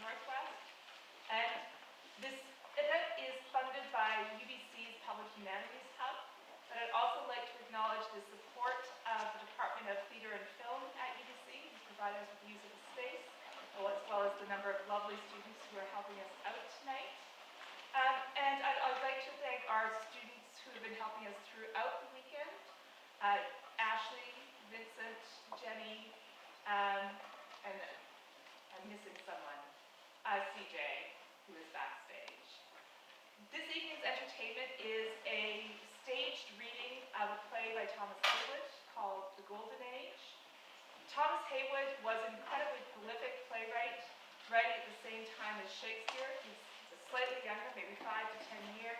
Northwest. And this event is funded by UBC's Public Humanities Hub. But I'd also like to acknowledge the support of the Department of Theatre and Film at UBC, who provide us with use of the space, as well as the number of lovely students who are helping us out tonight. And I'd like to thank our students who have been helping us throughout the weekend. Ashley, Vincent, Jenny, and I'm missing someone, CJ, who is backstage. This evening's entertainment is a staged reading of a play by Thomas Heywood called The Golden Age. Thomas Heywood was an incredibly prolific playwright, writing at the same time as Shakespeare. He's slightly younger, maybe 5 to 10 years.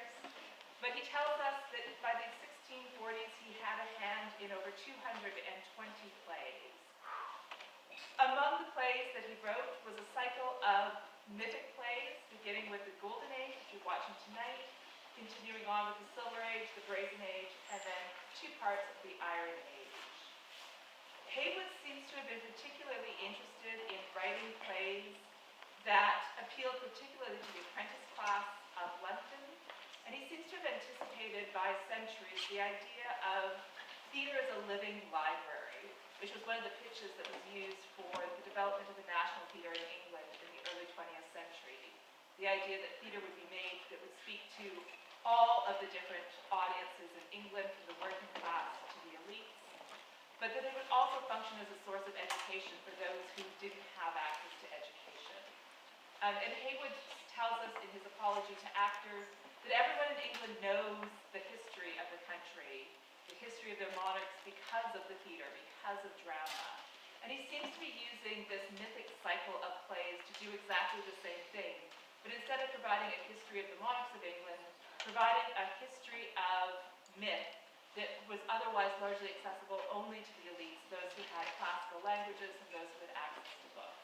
But he tells us that by the 1640s, he had a hand in over 220 plays. Among the plays that he wrote was a cycle of mythic plays, beginning with the Golden Age, which you're watching tonight, continuing on with the Silver Age, the Brazen Age, and then 2 parts of the Iron Age. Heywood seems to have been particularly interested in writing plays that appealed particularly to the apprentice class of London, and he seems to have anticipated by centuries the idea of theatre as a living library, which was one of the pitches that was used for the development of the National Theatre in England in the early 20th century. The idea that theatre would be made that would speak to all of the different audiences in England, from the working class to the elites, but that it would also function as a source of education for those who didn't have access to education. And Heywood tells us in his apology to actors that everyone in England knows the history of the country, the history of their monarchs, because of the theatre, because of drama. And he seems to be using this mythic cycle of plays to do exactly the same thing, but instead of providing a history of the monarchs of England, providing a history of myth that was otherwise largely accessible only to the elites, those who had classical languages and those who had access to books.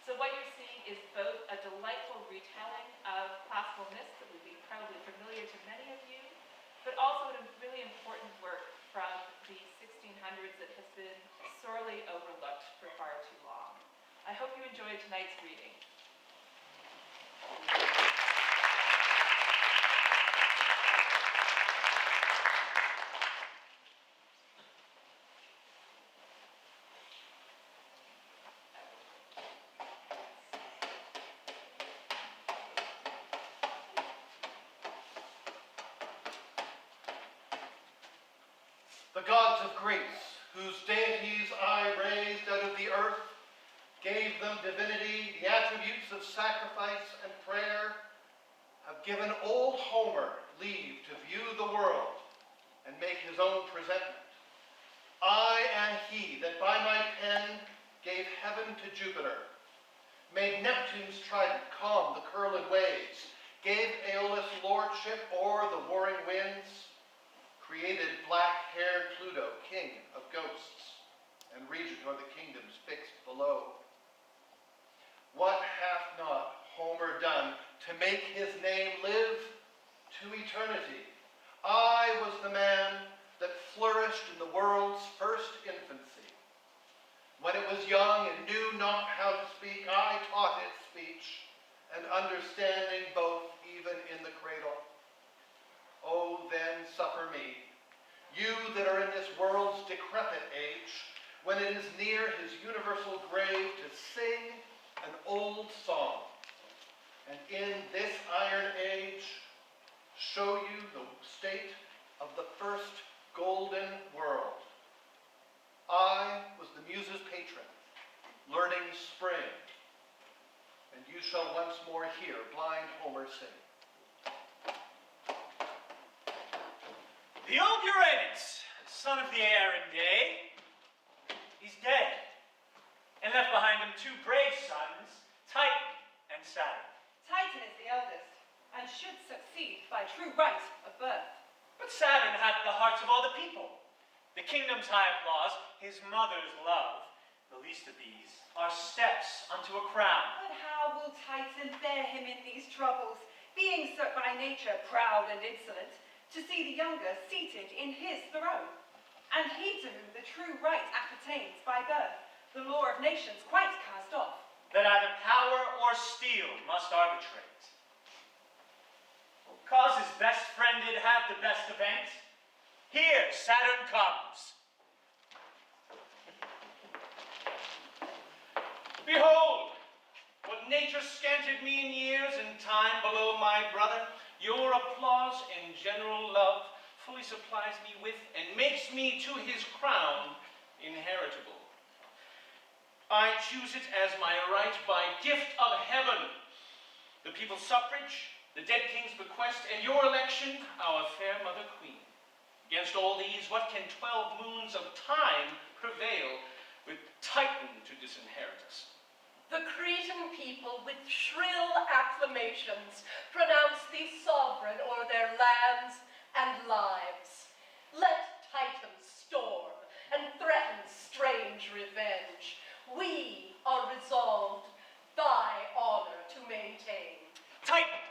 So what you're seeing is both a delightful retelling of classical myths that would be probably familiar to many of you, but also a really important work from the 1600s that has been sorely overlooked for far too long. I hope you enjoyed tonight's reading. The gods of Greece, whose deities I raised out of the earth, gave them divinity, the attributes of sacrifice and prayer, have given old Homer leave to view the world and make his own presentment. I am he that by my pen gave heaven to Jupiter, made Neptune's trident calm the curled waves, gave Aeolus lordship o'er the warring winds, created black-haired Pluto, king of ghosts, and regent o'er the kingdoms fixed below. What hath not Homer done to make his name live to eternity? I was the man that flourished in the world's first infancy. When it was young and knew not how to speak, I taught it speech and understanding both even in the cradle. Oh, then suffer me, you that are in this world's decrepit age, when it is near his universal grave, to sing an old song, and in this iron age show you the state of the first golden world. I was the muse's patron, learning spring, and you shall once more hear blind Homer sing. The old Uranus, son of the air and day, is dead, and left behind him 2 brave sons, Titan and Saturn. Titan is the eldest, and should succeed by true right of birth. But Saturn hath the hearts of all the people, the kingdom's high applause, his mother's love. The least of these are steps unto a crown. But how will Titan bear him in these troubles, being so by nature proud and insolent, to see the younger seated in his throne, and he to whom the true right appertains by birth, the law of nations quite cast off? That either power or or steel must arbitrate. Causes best friended have the best event. Here Saturn comes. Behold, what nature scanted me in years and time below my brother, your applause and general love fully supplies me with and makes me to his crown inheritable. I choose it as my right by gift of heaven, the people's suffrage, the dead king's bequest, and your election, our fair mother queen. Against all these, what can 12 moons of time prevail with Titan to disinherit us? The Cretan people with shrill acclamations pronounce thee sovereign o'er their lands and lives. Let Titan storm and threaten strange revenge. We are resolved thy honor to maintain. Titan,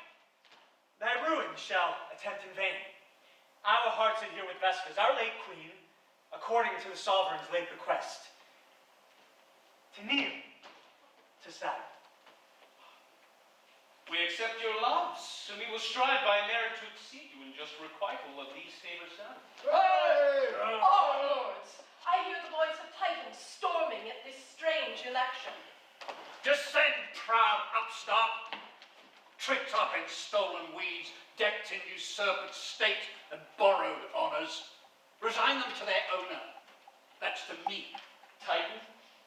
thy ruin shall attempt in vain. Our hearts adhere with Vesta's, our late queen, according to the sovereign's late request, to kneel to Saturn. We accept your loves, and we will strive by merit to exceed you in just requital of these favors done. Our lords, I hear the voice of Titan storming at this strange election. Descend, proud upstart, tricked up in stolen weeds, decked in usurped state and borrowed honors. Resign them to their owner. That's to me. Titan,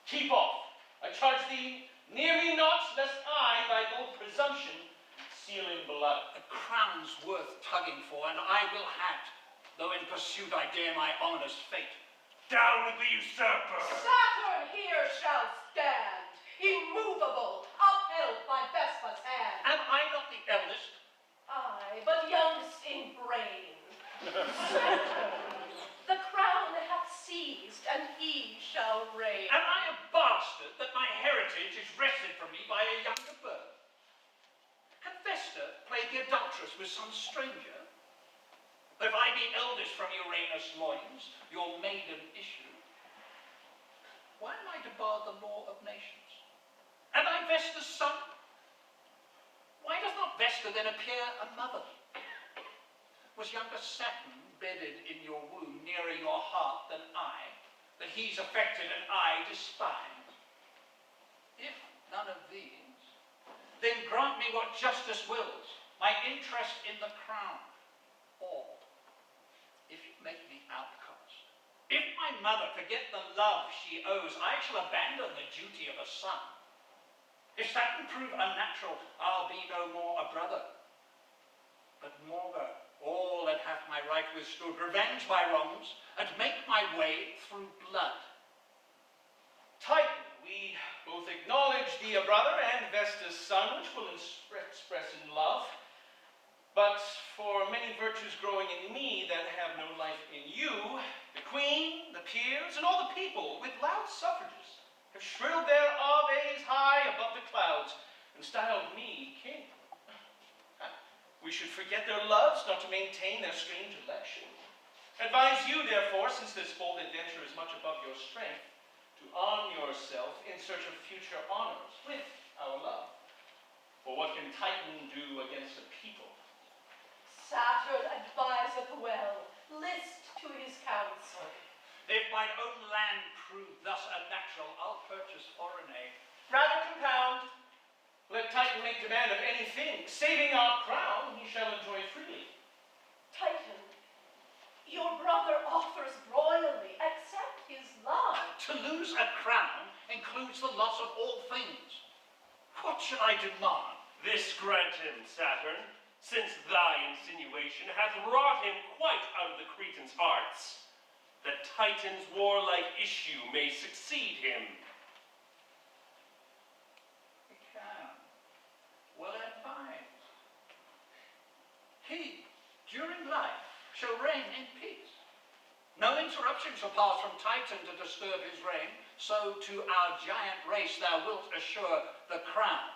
keep off. I charge thee, near me not, lest I, thy bold presumption, seal in blood. A crown's worth tugging for, and I will have, though in pursuit I dare my ominous fate. Down with the usurper! Saturn here shall stand, immovable, upheld by Vesta's hand. Am I not the eldest? Aye, but youngest in brain. The crown hath seized, and he shall reign. Am I a bastard that my heritage is wrested from me by a younger birth? Had Vesta played the adulteress with some stranger? If I be eldest from Uranus' loins, your maiden issue, why am I to bar the law of nations? Am I Vesta's son? Why does not Vesta then appear a mother? Was younger Saturn bedded in your womb nearer your heart than I, that he's affected and I despise? If none of these, then grant me what justice wills, my interest in the crown, or if you make me outcast. If my mother forget the love she owes, I shall abandon the duty of a son. If Saturn prove unnatural, I'll be no more a brother, but maugre all that hath my right withstood, revenge my wrongs, and make my way through blood. Titan, we both acknowledge thee a brother and Vesta's son, which will express in love. But for many virtues growing in me that have no life in you, the queen, the peers, and all the people, with loud suffrages, have shrilled their aves high above the clouds, and styled me king. We should forget their loves, not to maintain their strange election. Advise you, therefore, since this bold adventure is much above your strength, to arm yourself in search of future honors with our love. For what can Titan do against a people? Saturn adviseth well, list to his counsel. If mine own land prove thus unnatural, I'll purchase foreign aid. Rather compound. Let Titan make demand of anything. Saving our crown, he shall enjoy freely. Titan, your brother offers royally, accept his love. To lose a crown includes the loss of all things. What should I demand? This grant him, Saturn, since thy insinuation hath wrought him quite out of the Cretans' hearts, that Titan's warlike issue may succeed him. Well advised. He, during life, shall reign in peace. No interruption shall pass from Titan to disturb his reign, so to our giant race thou wilt assure the crown,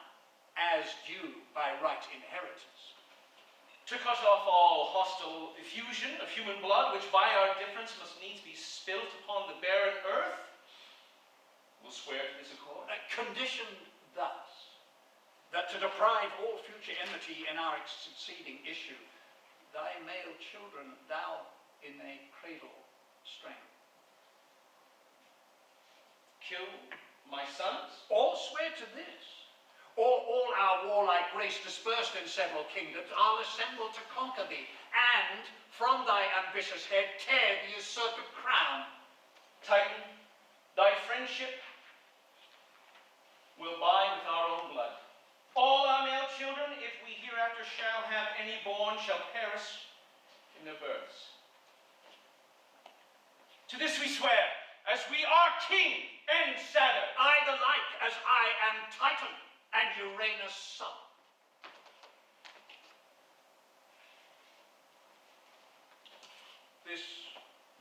as due by right inheritance. To cut off all hostile effusion of human blood, which by our difference must needs be spilt upon the barren earth, we'll swear to this accord. Conditioned thus, that to deprive all future enmity in our succeeding issue, thy male children thou in a cradle strain. Kill my sons? All swear to this. All our warlike race dispersed in several kingdoms, I'll assemble to conquer thee, and from thy ambitious head tear the usurped crown. Titan, thy friendship will buy with our own blood. All our male children, if we hereafter shall have any born, shall perish in their births. To this we swear, as we are king and Saturn. I the like, as I am Titan and Uranus' son. This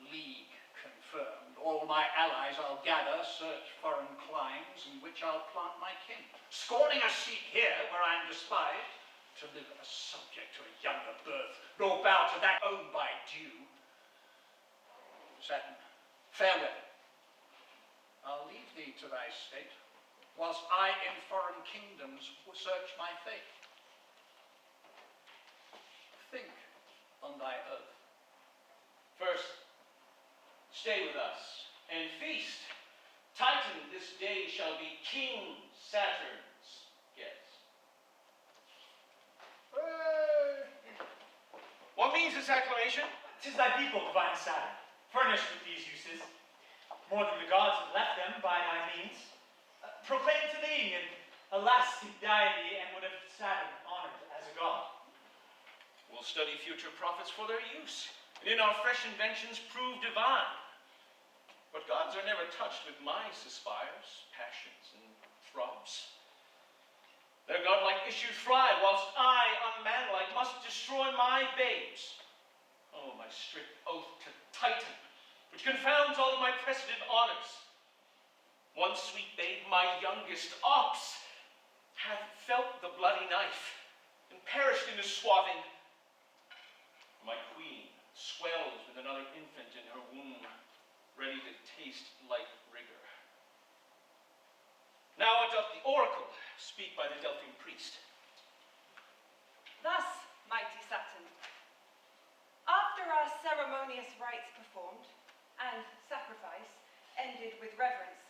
league confirmed, all my allies I'll gather, search foreign climes in which I'll plant my king, scorning a seat here where I am despised, to live a subject to a younger birth, nor bow to that owned by due. Saturn, farewell. I'll leave thee to thy state, whilst I in foreign kingdoms will search my fate. Think on thy oath. First, stay with us and feast. Titan this day shall be King Saturn's guest. What means this acclamation? 'Tis thy people, divine Saturn, furnished with these uses, more than the gods have left them by thy means, proclaim to thee an elastic deity, and would have Saturn honored as a god. We'll study future prophets for their use, and in our fresh inventions prove divine. But gods are never touched with my suspires, passions, and throbs. Their godlike issues thrive, whilst I, unmanlike, must destroy my babes. Oh, my strict oath to Titan, which confounds all of my precedent honors. One sweet babe, my youngest ox, hath felt the bloody knife, and perished in his swathing. My queen swells with another infant in her womb, ready to taste like rigor. Now what doth the oracle speak by the Delphian priest? Thus, mighty Saturn, after our ceremonious rites performed, and sacrifice ended with reverence,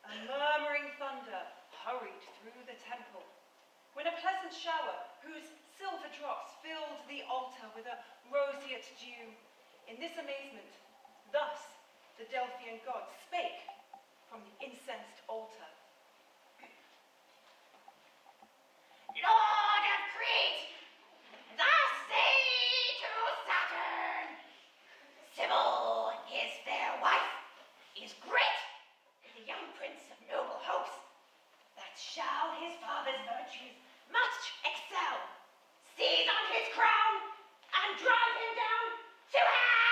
a murmuring thunder hurried through the temple, when a pleasant shower, whose silver drops filled the altar with a roseate dew. In this amazement, thus the Delphian god spake from the incensed altar. Lord of Crete, thus say to Saturn, Sibylla, his fair wife, is great, the young prince of noble hopes, that shall his father's virtues much excel. Seize on his crown, and drive him down to hell!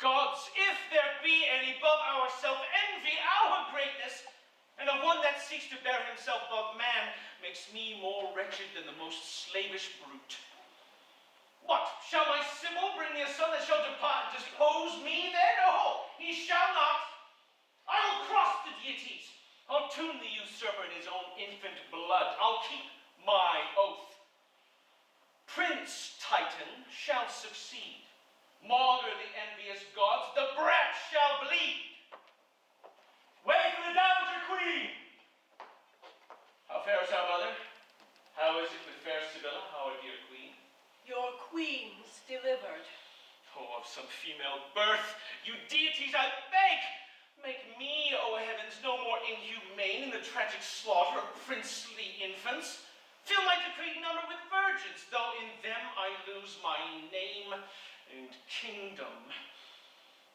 Gods, if there be any above ourself, envy our greatness, and of one that seeks to bear himself above man makes me more wretched than the most slavish brute. What, shall my Sibyl bring me a son that shall dispose me there? No, he shall not. I will cross the deities. I'll tune the usurper in his own infant blood. I'll keep my oath. Prince Titan shall succeed. Maugre the envious gods, the brat shall bleed. Way for the dowager queen! How fares our mother? How is it with fair Sibylla, our dear queen? Your queen's delivered. Oh, of some female birth, you deities, I beg! Make me, O heavens, no more inhumane in the tragic slaughter of princely infants. Fill my decreed number with virgins, though in them I lose my name and kingdom.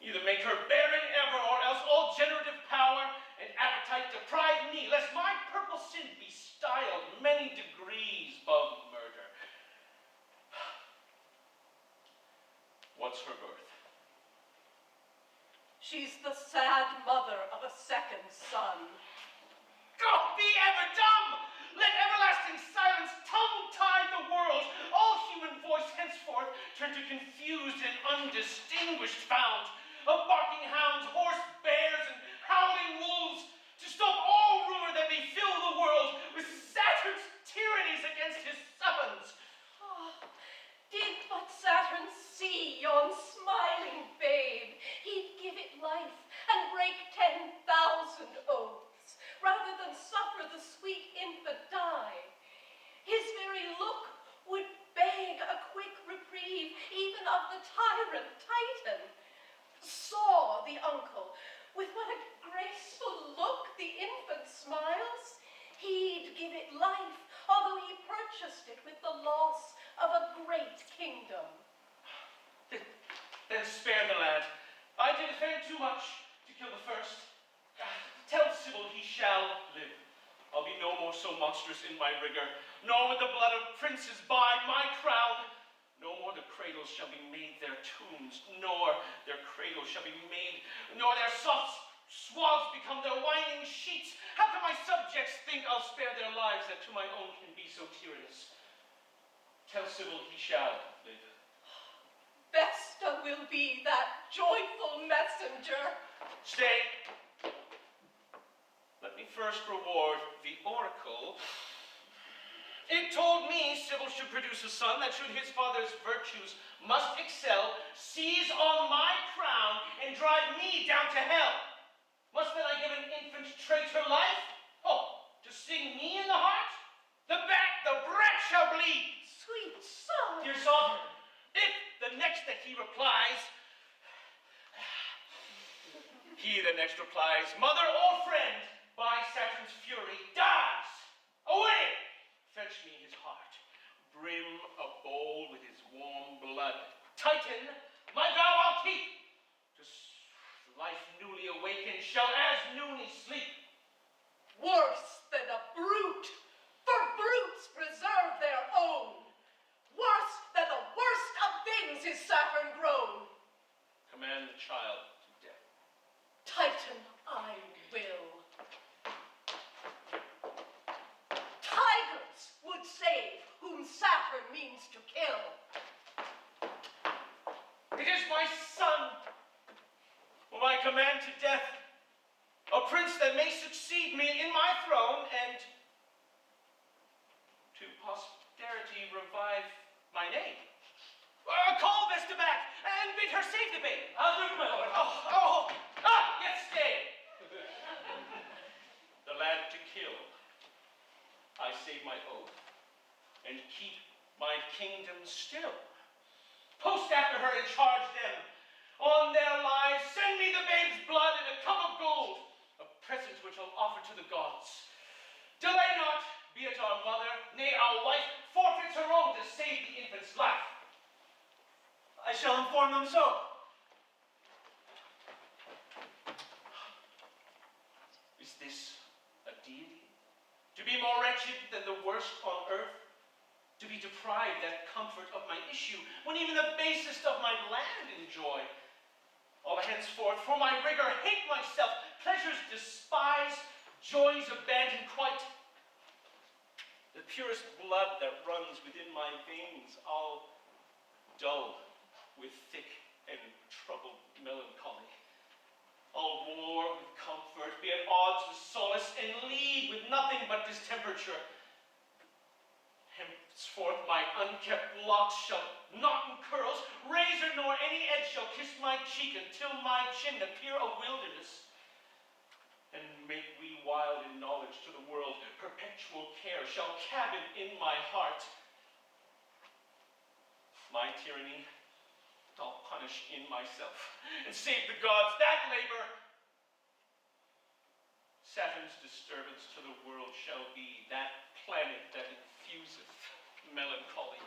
Either make her barren ever, or else all generative power and appetite deprive me, lest my purple sin be styled many degrees above murder. What's her birth? She's the sad mother of a second son. God, be ever dumb! Let everlasting silence tongue-tie the world. All human voice henceforth turn to confused and undistinguished found of barking hounds, hoarse bears, and suffer the sweet infant die. His very look would beg a quick reprieve, even of the tyrant Titan. Saw the uncle, with what a graceful look the infant smiles. He'd give it life, although he purchased it with the loss of a great kingdom. Then spare the lad. I did offend too much to kill the first. Tell Sybil he shall live. I'll be no more so monstrous in my rigor, nor with the blood of princes buy my crown. No more the cradles shall be made their tombs, nor their cradles shall be made, nor their soft swabs become their winding sheets. How can my subjects think I'll spare their lives that to my own can be so tyrannous? Tell Sybil he shall live. Vesta will be that joyful messenger. Stay. Let me first reward the oracle. It told me Sybil should produce a son that should his father's virtues must excel, seize on my crown, and drive me down to hell. Must then I give an infant traitor life? Oh, to sting me in the heart? The brat shall bleed. Sweet son. Dear sovereign, if the next that he replies, mother or friend, by Saturn's fury, dies. Away! Fetch me his heart, brim a bowl with his warm blood. Titan, my vow I'll keep. To life newly awakened shall as newly sleep. Worse than a brute, for brutes preserve their own. Worse than the worst of things is Saturn grown. Command the child to death. Titan, I will. Tigers would save whom Saturn means to kill. It is my son, whom I command to death, a prince that may succeed me in my throne, and to posterity revive my name. Call Vesta back, and bid her save the babe. I'll do it, my lord. Yet stay. The lad to kill, I save my oath, and keep my kingdom still. Post after her and charge them. On their lives, send me the babe's blood in a cup of gold, a present which I'll offer to the gods. Delay not, be it our mother, nay, our wife, forfeits her own to save the infant's life. I shall inform them so. Is this a deity? To be more wretched than the worst on earth? To be deprived that comfort of my issue, when even the basest of my land enjoy? All henceforth, for my rigor, hate myself, pleasures despise, joys abandon quite. The purest blood that runs within my veins, I'll dull with thick and troubled melancholy. I'll war with comfort, be at odds with solace, and league with nothing but distemperature. Henceforth my unkept locks shall not in curls, razor nor any edge shall kiss my cheek, until my chin appear a wilderness. And make we wild in knowledge to the world, perpetual care shall cabin in my heart. My tyranny I'll punish in myself, and save the gods that labor. Saturn's disturbance to the world shall be that planet that infuseth melancholy.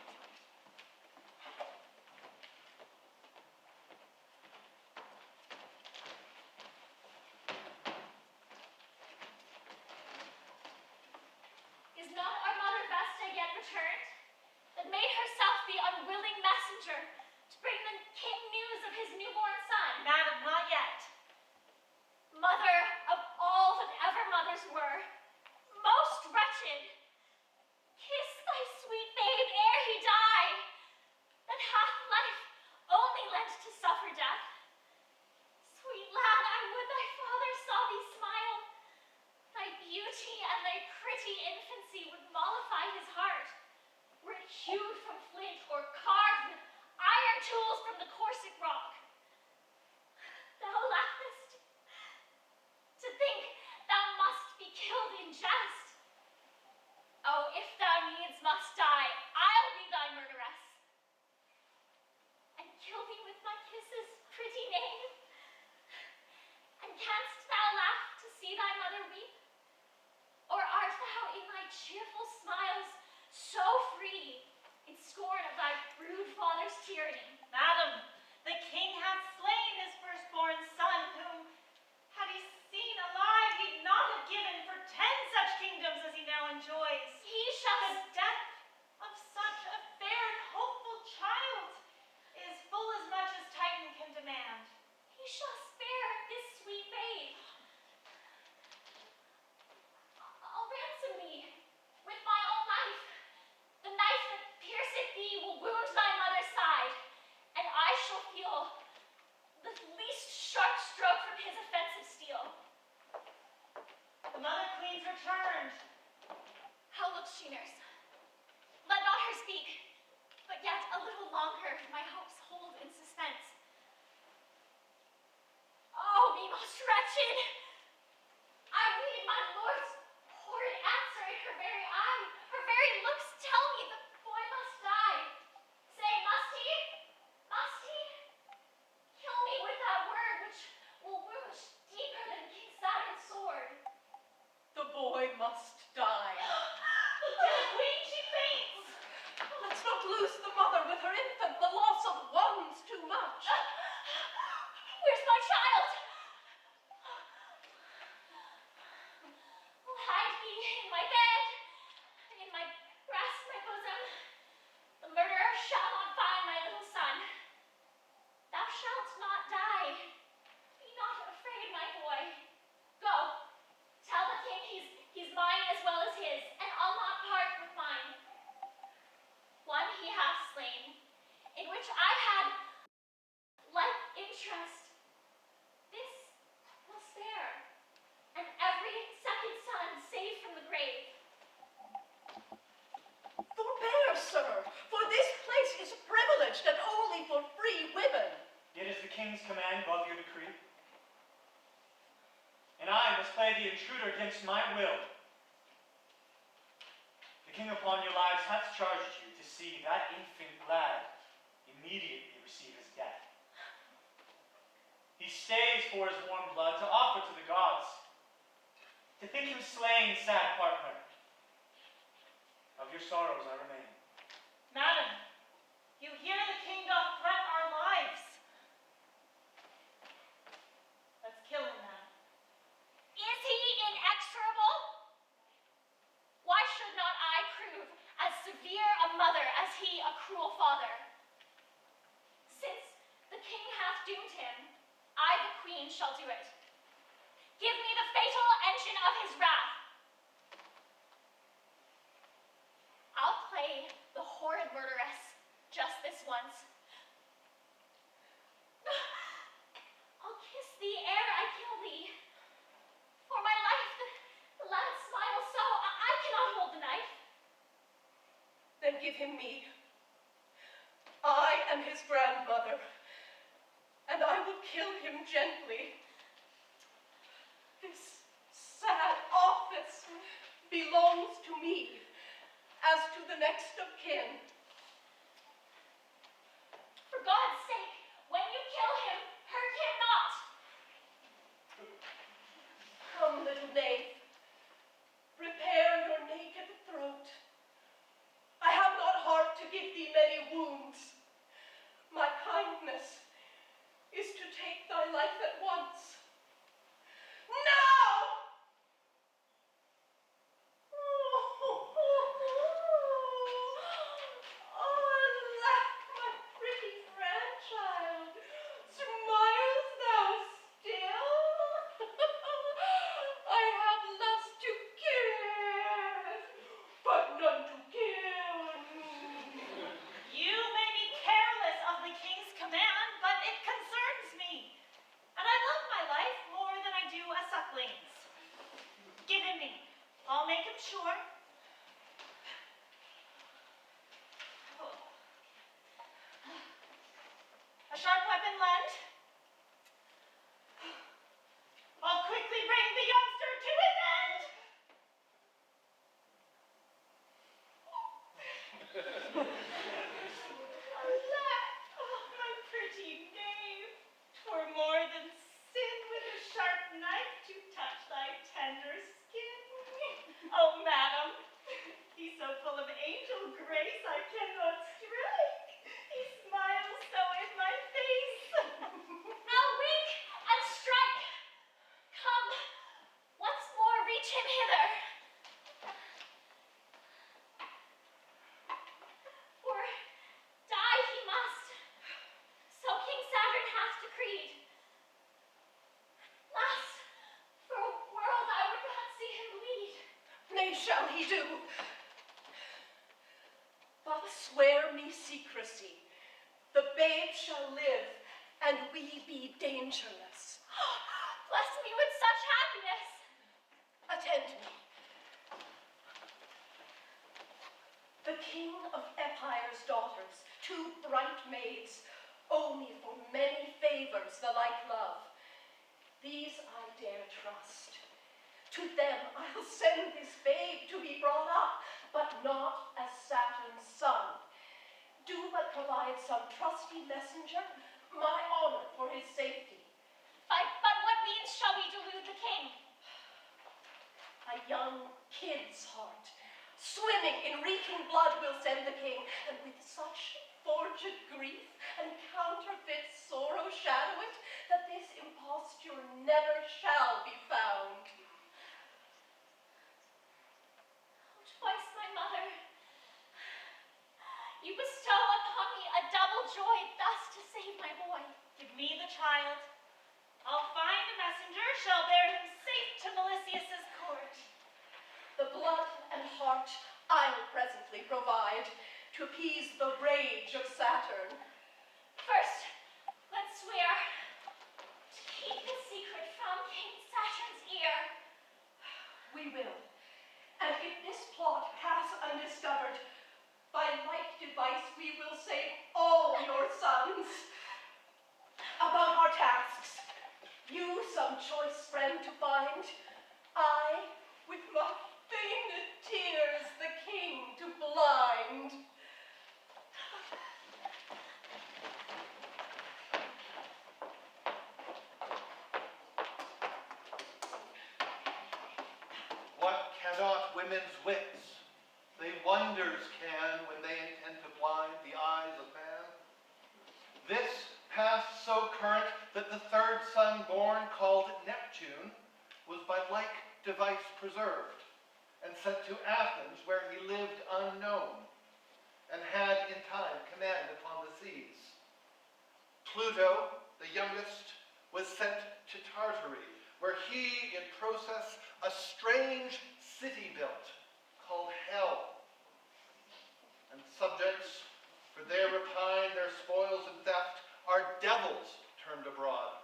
Is not our mother Vesta yet returned, that made herself the unwilling messenger to bring the king news of his newborn son? Madam, not yet. Mother of all that ever mothers were, most wretched, kiss thy sweet babe ere he die, that hath life only lent to suffer death. Sweet lad, I would thy father saw thee smile. Thy beauty and thy pretty infancy would mollify his heart, were it hewed from flint or carved with iron tools from the Corsic rock. Thou laughest. To think thou must be killed in jest. see thy mother weep? Or art thou in thy cheerful smiles so free, in scorn of thy rude father's tyranny? Madam, the king hath slain his firstborn son, whom, had he seen alive, he'd not have given for 10 such kingdoms as he now enjoys. He shall... The death of such a fair and hopeful child is full as much as Titan can demand. He shall spare this sweet babe. I'll ransom thee with my own life. The knife that pierceth thee will wound thy mother's side, and I shall feel the least sharp stroke from his offensive steel. The mother queen's returned. How looks she, nurse? Let not her speak, but yet a little longer my hopes hold in suspense. Oh, me most wretched! I read my lord's horrid answer in her very eye. Her very looks tell me the boy must die. Say, must he? Must he? Kill me with that word which will wound deeper than King Saturn's sword. The boy must die. Dear queen, she faints. Let's not lose the mother with her infant. The loss of one's too much. Where's my child? Hide me in my bed, in my breast, my bosom. The murderer shall not find my little son. Thou shalt not die. Be not afraid, my boy. Go, tell the king he's mine as well as his, and I'll not part with mine. One he hath slain, in which I had like interest. This will spare, and every second son saved from the grave. Forbear, sir, for this place is privileged and only for free women. Yet is the king's command above your decree? And I must play the intruder against my will. The king upon your lives hath charged you to see that infant lad immediately receive his death. He stays for his warm blood to offer to the gods. To think him slain, sad partner. Of your sorrows I remain. Madam, you hear the king doth threat our lives. Let's kill him now. Is he inexorable? Why should not I prove as severe a mother as he a cruel father? Since the king hath doomed him, I, the queen, shall do it. Give me the fatal engine of his wrath. I'll play the horrid murderess just this once. I'll kiss thee ere I kill thee. For my life, the lad smiles so, I cannot hold the knife. Then give him me. I am his grandmother, and I will kill him gently. This sad office belongs to me, as to the next of kin. For God's sake, when you kill him, hurt him not. Come, little knave, prepare your naked throat. I have not heart to give thee many wounds. My kindness is to take thy life at once. Now! Alack, my pretty grandchild, smiles thou still? I have lust to kiss, but none to kill. You may be careless of the king's command, but it concerns me. And I love my life more than I do a suckling's. Give him me. I'll make him sure. A sharp weapon lend. I'll quickly bring the youngster to his end. Alack, oh, my pretty knave, 'twere more than sin with a sharp knife to touch thy him hither. For die he must, so King Saturn hath decreed. Lass, for a world I would not see him bleed. Nay, shall he do? But swear me secrecy. The babe shall live, and we be dangerless. Bless me with such happiness. Attend me. The king of Epire's daughters, two bright maids, owe me for many favors the like love. These I dare trust. To them I'll send this babe to be brought up, but not as Saturn's son. Do but provide some trusty messenger, my honor for his safety. By what means shall we delude the king? A young kid's heart, swimming in reeking blood, will send the king, and with such forged grief and counterfeit sorrow shadow it, that this imposture never shall be found. Oh, twice my mother, you bestow upon me a double joy, thus to save my boy. Give me the child. I'll find a messenger, shall bear him safe to Melisius' court. The blood and heart I'll presently provide, to appease the rage of Saturn. First, let's swear to keep the secret from King Saturn's ear. We will. And if this plot pass undiscovered, by like device we will save all your sons. About our tasks, you some choice friend to find, I with my fainted tears the king to blind. What cannot women's wits, they wonders can when they intend to blind the eyes of man. This passed so current that the third son born, called Neptune, was by like device preserved, and sent to Athens, where he lived unknown, and had in time command upon the seas. Pluto, the youngest, was sent to Tartary, where he, in process, a strange city built, called Hell. And subjects, for their rapine, their spoils and theft, are devils turned abroad.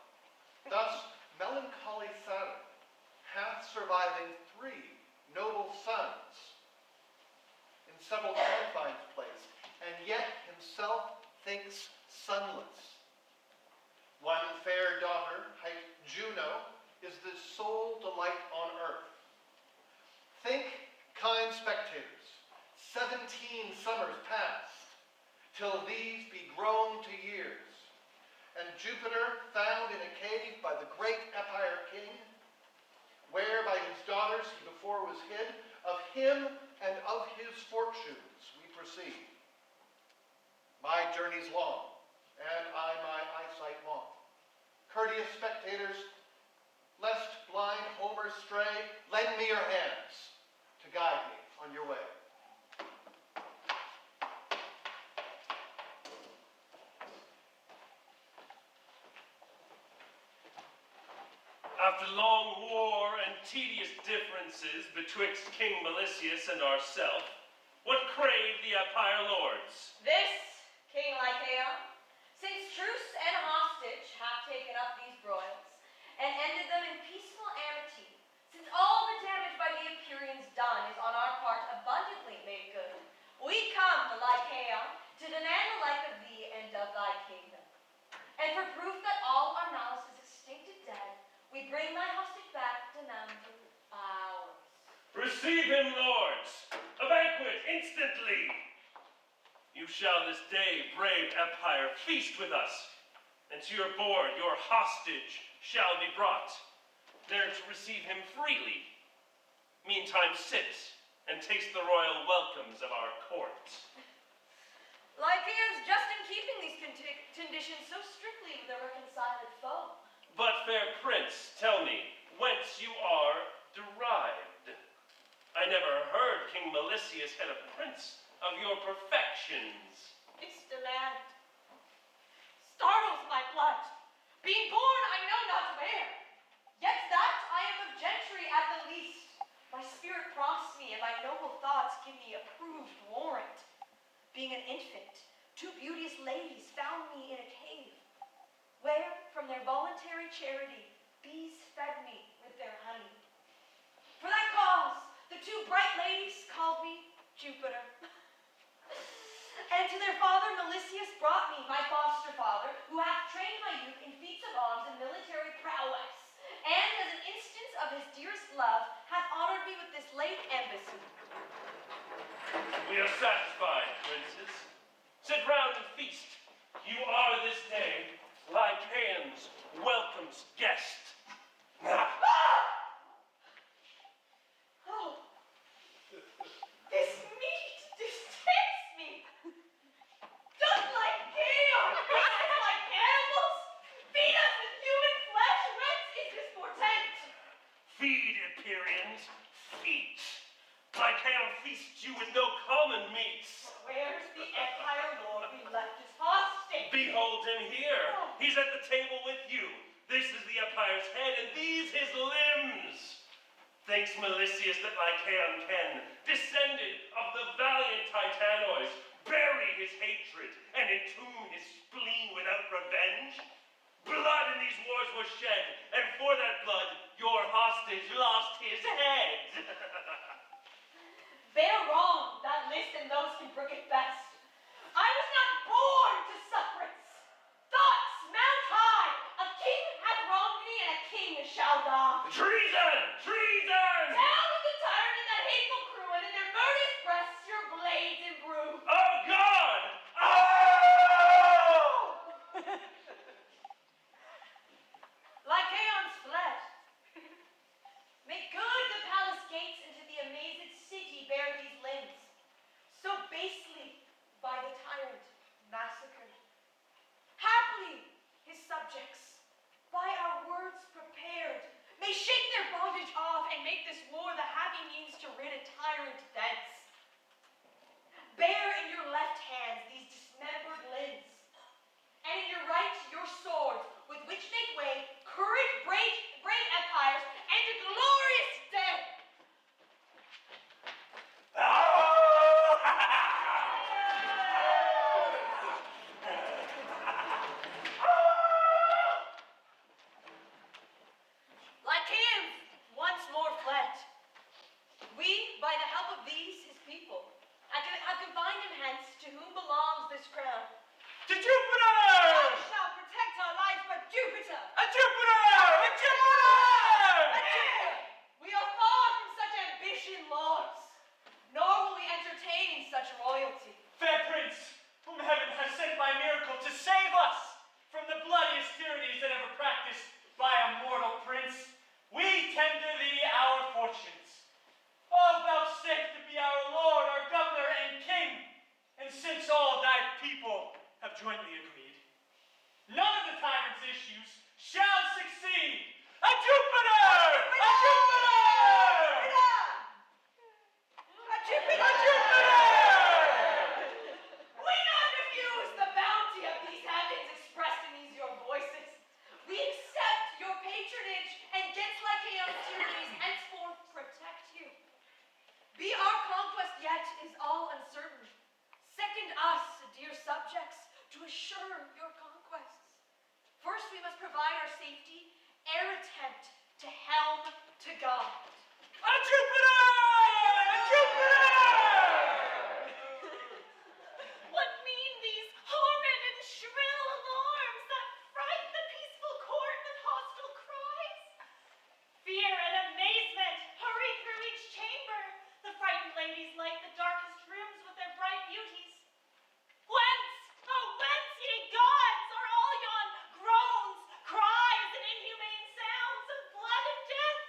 Thus, melancholy Saturn hath surviving 3 noble sons in several confines placed, and yet himself thinks sonless. One fair daughter, hight Juno, is the sole delight on earth. Think, kind spectators, 17 summers past, till these be grown to years, and Jupiter found in a cave by the great Epire king, where by his daughters he before was hid, of him and of his fortunes we proceed. My journey's long, and I my eyesight want. Courteous spectators, lest blind Homer stray, lend me your hands to guide me on your way. After long war and tedious differences betwixt King Melisius and ourself, what crave the Epire lords? This, King Lycaon, since truce and hostage have taken up these broils, and ended them in peaceful amity, since all the damage by the Epireans done is on our part abundantly made good, we come, the Lycaon, to demand the like of thee and of thy kingdom. And for proof that all our malice is extincted dead, we bring thy hostage back denouncing ours. Receive him, lords! A banquet, instantly! You shall this day, brave Epire, feast with us, and to your board your hostage shall be brought, there to receive him freely. Meantime sit, and taste the royal welcomes of our court. Lycaon's just in keeping these conditions so strictly with a reconciled foe. But, fair prince, tell me, whence you are derived? I never heard King Melisius had a prince of your perfections. It's the land. Startles my blood. Being born I know not where. Yet that I am of gentry at the least. My spirit prompts me, and my noble thoughts give me approved warrant. Being an infant, two beauteous ladies found me in a cave, where, from their voluntary charity, bees fed me with their honey. For that cause, the two bright ladies called me Jupiter. And to their father Melisius brought me, my foster father, who hath trained my youth in feats of arms and military prowess, and as an instance of his dearest love, hath honored me with this late embassy. We are satisfied, princes. Sit round and feast. You are this day Lycaon's welcome's guest. Ah! Oh, this meat distends me. Does Lycaon feed us like animals? Feed us with human flesh? Whence is this portent? Feed, Empyreans, feast. Lycaon feasts you with no common meats. Where's the Empire Lord we left as hostage? Behold him here. He's at the table with you. This is the Empire's head, and these his limbs. Thinks Melisius that Lycaon can, descended of the valiant Titanois, bury his hatred and entomb his spleen without revenge? Blood in these wars was shed, and for that blood your hostage lost his head. Bear wrong that list and those who brook it best. I was not born to sufferance. Thoughts mount high. A king hath wronged me, and a king shall die. Treason! Treason! Down with the tyrant and that hateful crew, and in their murderous breasts your blades imbrue. Oh God! Oh! Lycaon's fled. Make good the palace gates, and to the amazed city bear these limbs, so basely by the tyrant massacred. Happily his subjects, by our words prepared, may shake their bondage off and make this war the happy means to rid a tyrant thence. Bear in your left hands these dismembered limbs, and in your right your swords, with which make way courage, brave empires, and a glorious dead. Lycaon once more fled. We, by the help of these, his people, have confined him hence, to whom belongs this crown. To Jupiter! None shall protect our lives but Jupiter. A Jupiter! A Jupiter! A Jupiter! We are far from such ambition, lords, nor will we entertain such royalty. Fair prince, whom heaven has sent by miracle to save us from the bloodiest tyrannies that ever practiced by a mortal prince, we tender thee our fortunes. Oh, vouchsafe to be our lord, our governor, and king, and since all thy people have jointly agreed, none of the tyrant's issues shall succeed. A Jupiter! A Jupiter! A Jupiter! A Jupiter! We not refuse the bounty of these heavens expressed in these your voices. We accept your patronage, and against Lycaon's tyrannies henceforth protect you. Be our conquest yet is all uncertain. Second us, dear subjects, to assure your conquests. First we must provide our safety ere attempt to helm to God. A Jupiter! A Jupiter! What mean these horrid and shrill alarms that fright the peaceful court with hostile cries? Fear and amazement hurry through each chamber. The frightened ladies light the darkest rooms with their bright beauties. Whence, oh whence, ye gods, are all yon groans, cries, and inhumane sounds of blood and death?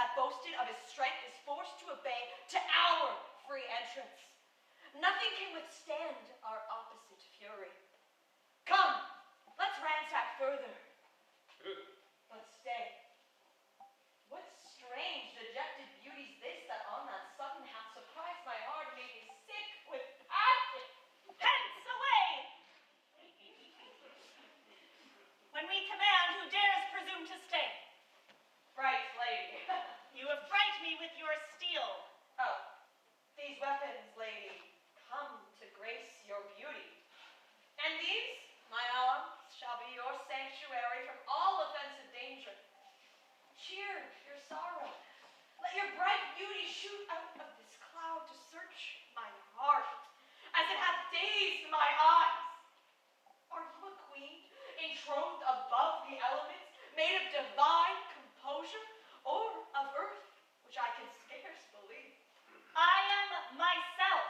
that boasted of his strength is forced to obey to our free entrance. Nothing can withstand our opposite fury. Come, let's ransack further. But stay. What strange, dejected beauty's this that on that sudden hath surprised my heart and made me sick with passion? Hence away! When we command, who dares presume to stay? Right, lady. You affright me with your steel. Oh, these weapons, lady, come to grace your beauty. And these, my arms, shall be your sanctuary from all offensive danger. Cheer your sorrow. Let your bright beauty shoot out of this cloud to search my heart, as it hath dazed my eyes. Are you a queen, enthroned above the elements, made of divine composure, or of earth, which I can scarce believe? I am myself.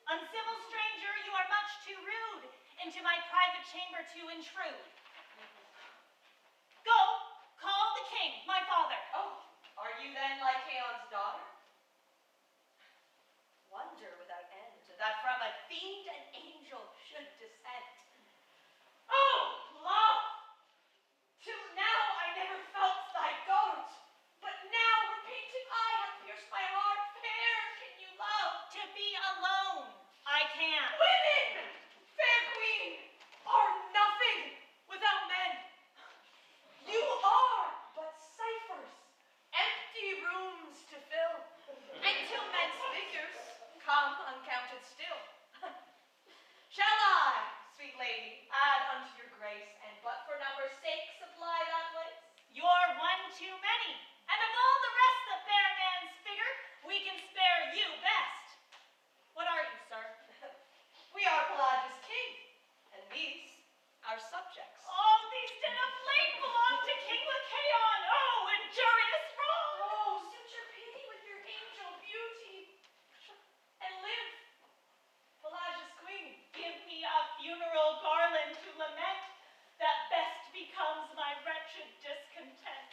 Uncivil stranger, you are much too rude into my private chamber to intrude. Go, call the king, my father. Oh, are you then Lycaon's daughter? Wonder without end that from a fiend an angel should descend. Oh, love! Till now I never felt thy goat, but now repentant eye hath pierced my heart. Fair can you love? To be alone, I can. Women, fair queen, are nothing without men. You are but ciphers, empty rooms to fill, and till men's figures come uncounted still. Shall I, sweet lady, add unto your grace, and but for number's sake supply that place? You're one too many, and of all the rest that bear man's figure, we can spare you best. What are you, sir? We are Pelagia's king, and these our subjects. All these din of flame belong to King Lycaon. Oh, injurious wrong! Oh, suit your pity with your angel beauty, and live, Pelagia's queen. Give me a funeral garland to lament that best becomes my wretched discontent.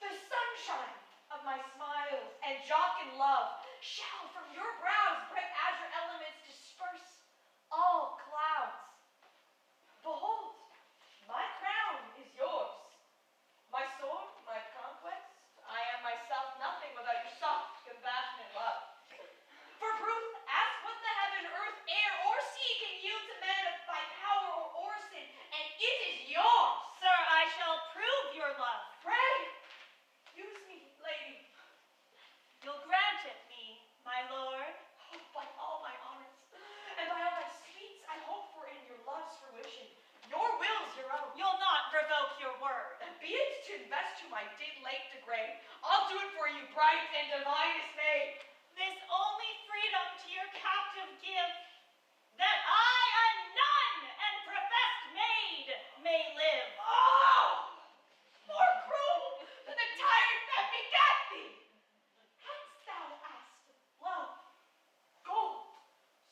The sunshine of my smiles and jocund love shall from your brows bright azure elements disperse all clouds. Behold, my crown is yours. My sword, my conquest, I am myself nothing without your soft, compassionate love. For proof, ask what the heaven, earth, air, or sea can yield to man by power or orison, and it is yours. Sir, I shall prove your love. Pray, use me, lady. You'll grant it me, my lord. Oh, by all my honors, and by all my sweets I hope for in your love's fruition. Your will's your own. You'll not revoke your word. And be it to invest whom I did late degrade, I'll do it for you, bright and divinest maid. This only freedom to your captive give, that I, a nun and professed maid, may live. Oh! More cruel than the tyrant that begat thee! Hadst thou asked love, gold,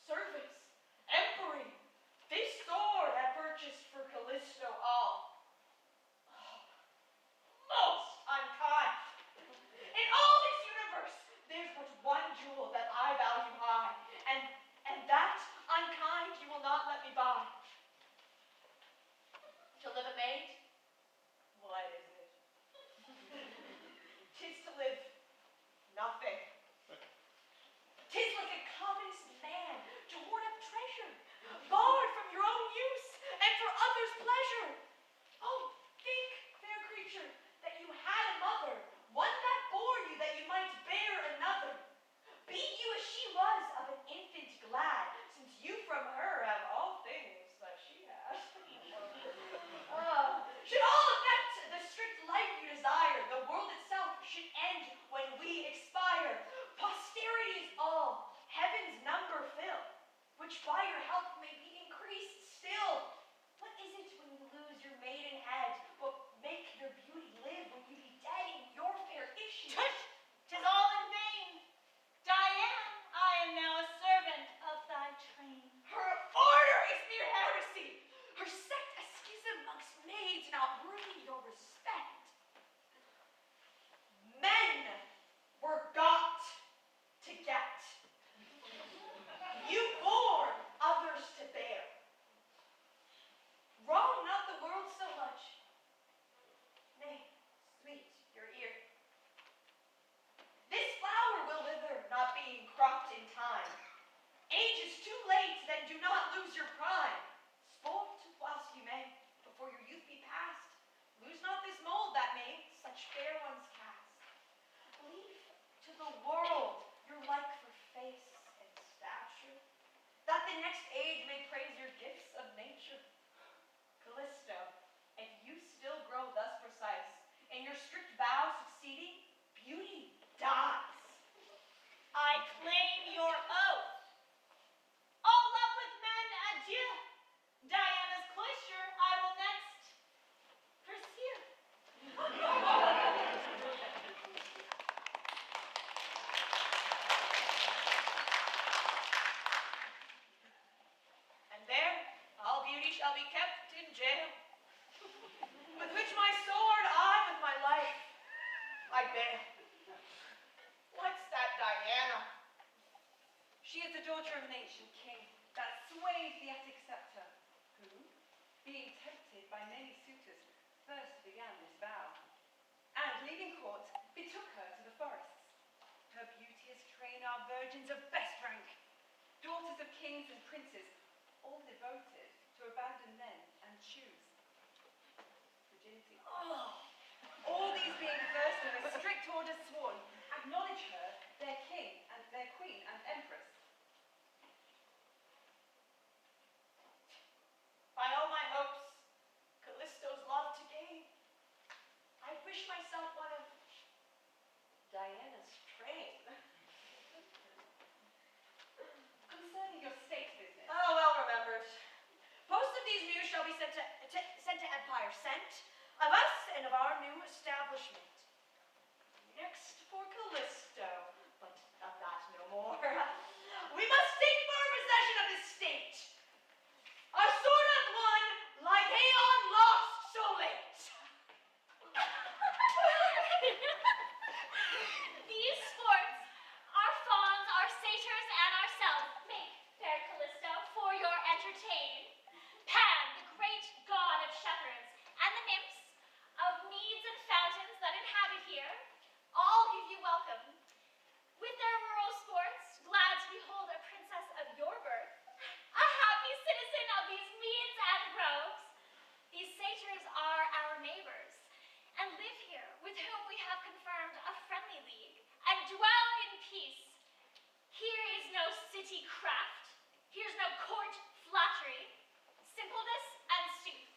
servants, empery, this sword had purchased for Callisto all. Oh, most unkind. In all this universe, there's but one jewel that I value high, and that, unkind, you will not let me buy. To live a maid? What is it? 'Tis to live nothing. 'Tis like a covetous man to hoard up treasure, borrowed from your own use and for others' pleasure. Oh, think, fair creature, that you had a mother, one that bore you that you might bear another. Be you as she was of an infant glad, since you from her have all things that she has. Should all affect the strict life you desire, the world itself should end when we expire. Posterity is all, heaven's number fill, which by your help may be increased still. What is it when you lose your maiden head, but make your beauty live when you be dead in your fair issue? Tush! 'Tis all in vain. Diane, I am now a servant of thy train. Her order is mere heresy. Her sect a schism amongst maids not worthy your respect. next age may praise your gifts of nature. Callisto, if you still grow thus precise, in your strict vow succeeding, beauty dies. I claim your oath. All love with men, adieu. Diana's cloister I will next pursue. And there all beauty shall be kept in jail, with which my sword I with my life I bear. What's that Diana? She is the daughter of an ancient king that swayed the Attic scepter, who, being tempted by many suitors, first began this vow, and leaving court, betook her to the forests. Her beauteous train are virgins of best rank, daughters of kings and princes, all devoted to abandon men and choose virginity. All these being first in a strict order sworn, acknowledge her their king and their queen and empress. By all my hopes, Callisto's love to gain, I wish myself one of Diana's train. Concerning your state business. Oh, well remembered. Post of these news shall be sent to Empire, sent of us and of our new establishment. Next for Callisto, but of that no more. We must take firm possession of this state. Our sword hath won, Lycaon lost so late. These sports, our fawns, our satyrs, and ourselves make, fair Callisto, for your entertain. Pan, the great god of shepherds, and the nymphs of meads and fountains that inhabit here, all give you welcome. With their rural sports, glad to behold a princess of your birth, a happy citizen of these meads and groves. These satyrs are our neighbors, and live here, with whom we have confirmed a friendly league, and dwell in peace. Here is no city craft, here's no court flattery, simpleness and sooth,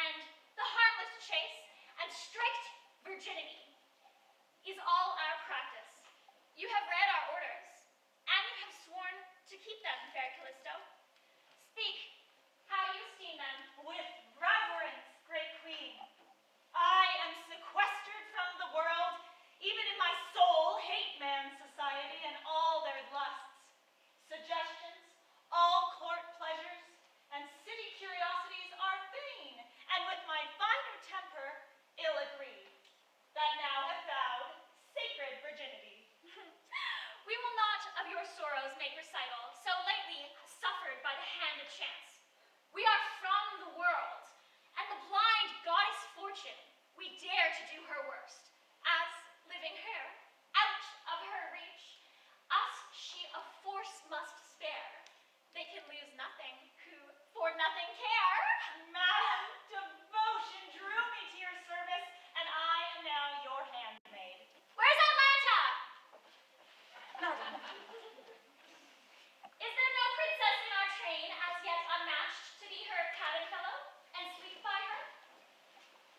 and the harmless chase and strict virginity is all our practice. You have read our orders, and you have sworn to keep them, fair Callisto. Speak, how you esteem them. With reverence, great queen, I am sequestered from the world, even in my soul hate man's society and all their lusts, suggestions, all court pleasures, and city curiosities are vain, and with my finer temper ill agreed, that now have vowed sacred virginity. We will not of your sorrows make recital, so lately suffered by the hand of chance. We are from the world, and the blind goddess Fortune, we dare to do her worst, as, living here, out of her reach, us she of force must spare. They can lose nothing, who for nothing care. Madam, devotion drew me to your service, and I am now your handmaid. Where's Atlanta? Madam, Is there no princess in our train as yet unmatched to be her cabin fellow and sleep by her?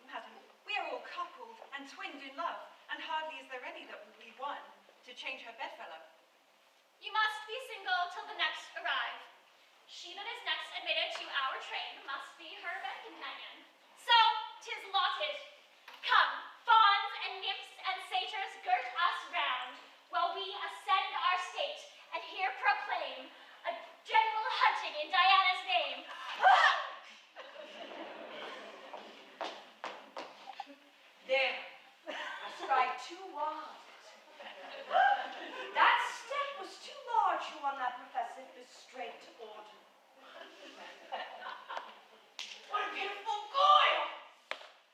madam, we are all coupled and twinned in love, and hardly is there any that would leave one to change her bedfellow. You must be single till the next arrive. She that is next admitted to our train must be her bed companion. So 'tis lotted. Come, fawns and nymphs and satyrs, girt us round, while we ascend our state, and here proclaim a general hunting in Diana's name. There, I stride too wide. That step was too large for one that professeth the straight order. What a pitiful guile!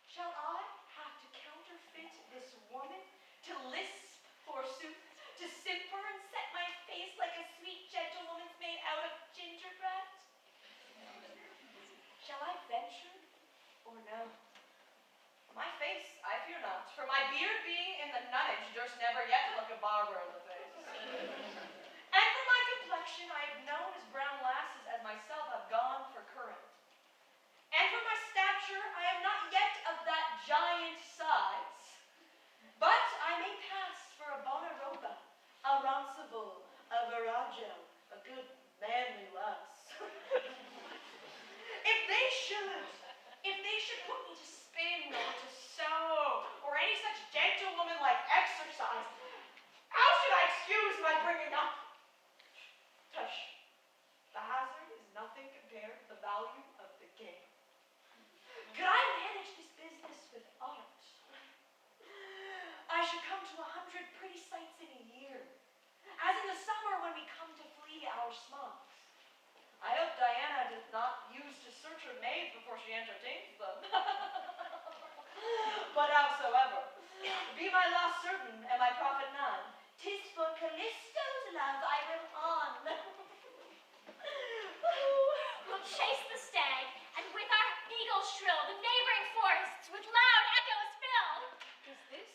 Shall I have to counterfeit this woman, to lisp, forsooth, to simper and set my face like a sweet gentlewoman's made out of gingerbread? Shall I venture or no? My face, I fear not, for my beard being in the nunnage durst never yet look a barber in the face. And for my complexion, I have known as brown lasses as nothing compared with the value of the game. Could I manage this business with art? I should come to 100 pretty sights in a year, as in the summer when we come to flee our smugs. I hope Diana does not use to search her maids before she entertains them. But howsoever, be my loss certain and my profit none. 'Tis for Callisto's love I will on. We'll chase the stag, and with our eagle shrill, the neighboring forests with loud echoes fill. Is this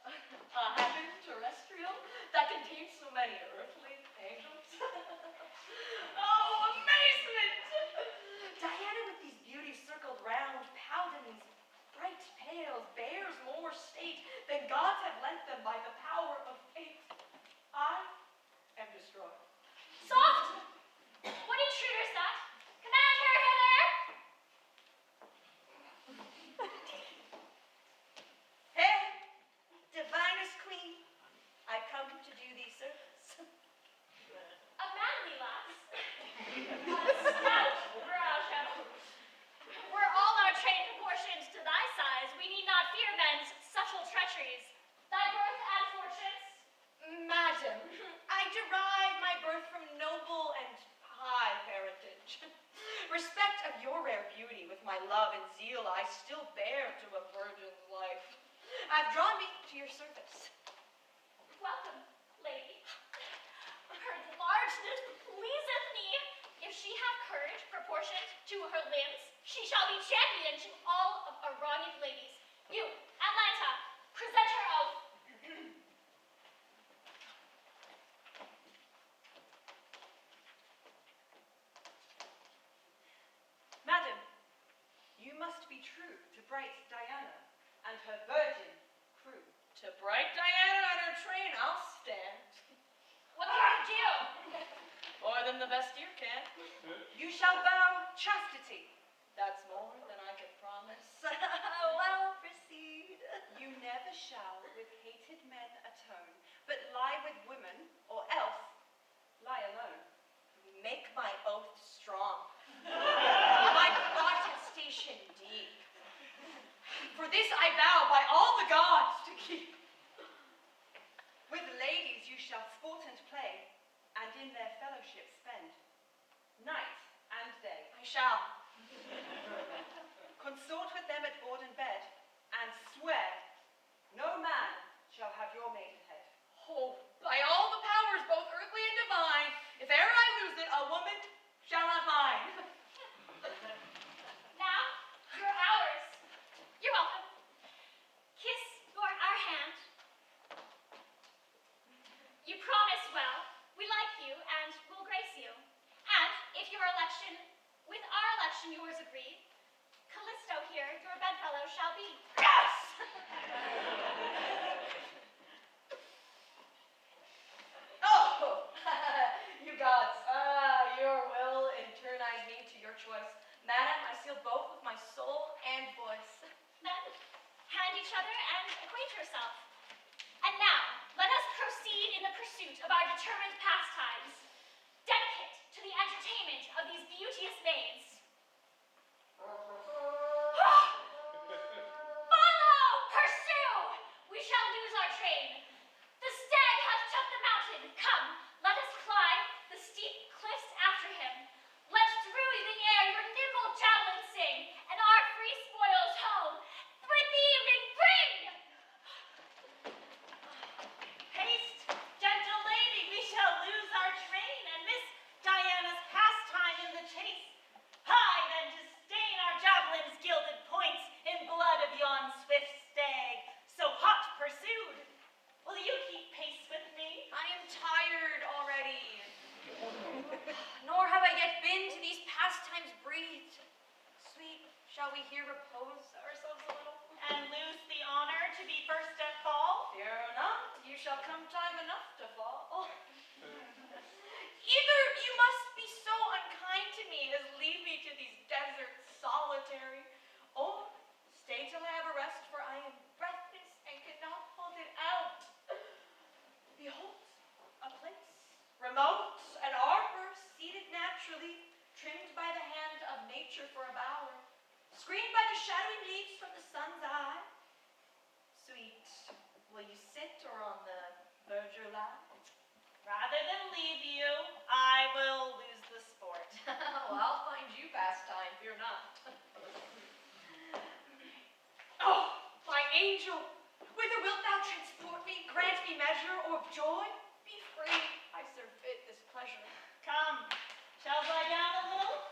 a heaven terrestrial that contains so many earthly angels? Oh, amazement! Diana with these beauties circled round, powed in these bright pales, bears more state than gods have lent them by the power of fate. I am destroyed. Soft! What intruder is that? Command her hither! Hey, divinest queen, I come to do thee service. A manly lass. A stout brow shadow. Were all our trade proportioned to thy size, we need not fear men's subtle treacheries. Thy birth and fortunes? Madam, I derive my birth from noble and high parentage. Respect of your rare beauty with my love and zeal I still bear to a virgin's life. I've drawn me to your service. Welcome, lady. Her largeness pleaseth me. If she have courage proportioned to her limbs, she shall be champion to all of our wronged ladies. You, Atlanta, present her oath. Madam, you must be true to bright Diana and her virgin crew. To bright Diana and her train I'll stand. What can you do? More than the best ear can. You shall vow chastity. That's more than I can promise. Well, proceed. You never shall with hated men atone, but lie with women, or else lie alone. Make my oath strong. My protestation deep. For this I vow by all the gods to keep. With ladies you shall sport and play, and in their fellowship spend night and day. I shall. Consort with them at board and bed, and swear no man shall have your maidenhead. Oh, by all the powers, both earthly and divine, if e'er I lose it, a woman shall not mine. Now, you're ours. You're welcome. Kiss our hand. You promise well. We like you and will grace you. And if your election, with our election yours agree, Callisto here, your bedfellow, shall be. Yes! Oh, you gods, your will eternize me to your choice. Madam, I seal both with my soul and voice. Then, hand each other and acquaint yourself. And now, let us proceed in the pursuit of our determined pastimes, dedicate to the entertainment of these beauteous maids. Follow! Pursue! We shall lose our train. The stag hath took the mountain. Come, let us climb the steep cliffs after him. Let through the air your nimble javelins sing, and our free spoils home with the evening bring! Haste, gentle lady, we shall lose our train and miss Diana's pastime in the chase. Hie then to stain our javelins' gilded points in blood of yon swift stag, so hot pursued. Will you keep pace with me? I am tired already, nor have I yet been to these pastimes breathed. Sweet, shall we here repose ourselves a little? And lose the honor to be first at fall? Fear not, you shall come time enough to fall. Either you must be so unkind to me as leave me to these deserts solitary, or stay till I have a rest, for I am breathless and cannot hold it out. Behold, a place, remote, an arbor seated naturally, trimmed by nature for a bower, screened by the shadowy leaves from the sun's eye. Sweet, will you sit or on the verdure lie? Rather than leave you, I will lose the sport. Oh, I'll find you pastime, fear not. Oh, my angel, whither wilt thou transport me? Grant me measure of joy? Be free, I serve fit this pleasure. Come, shall lie down a little?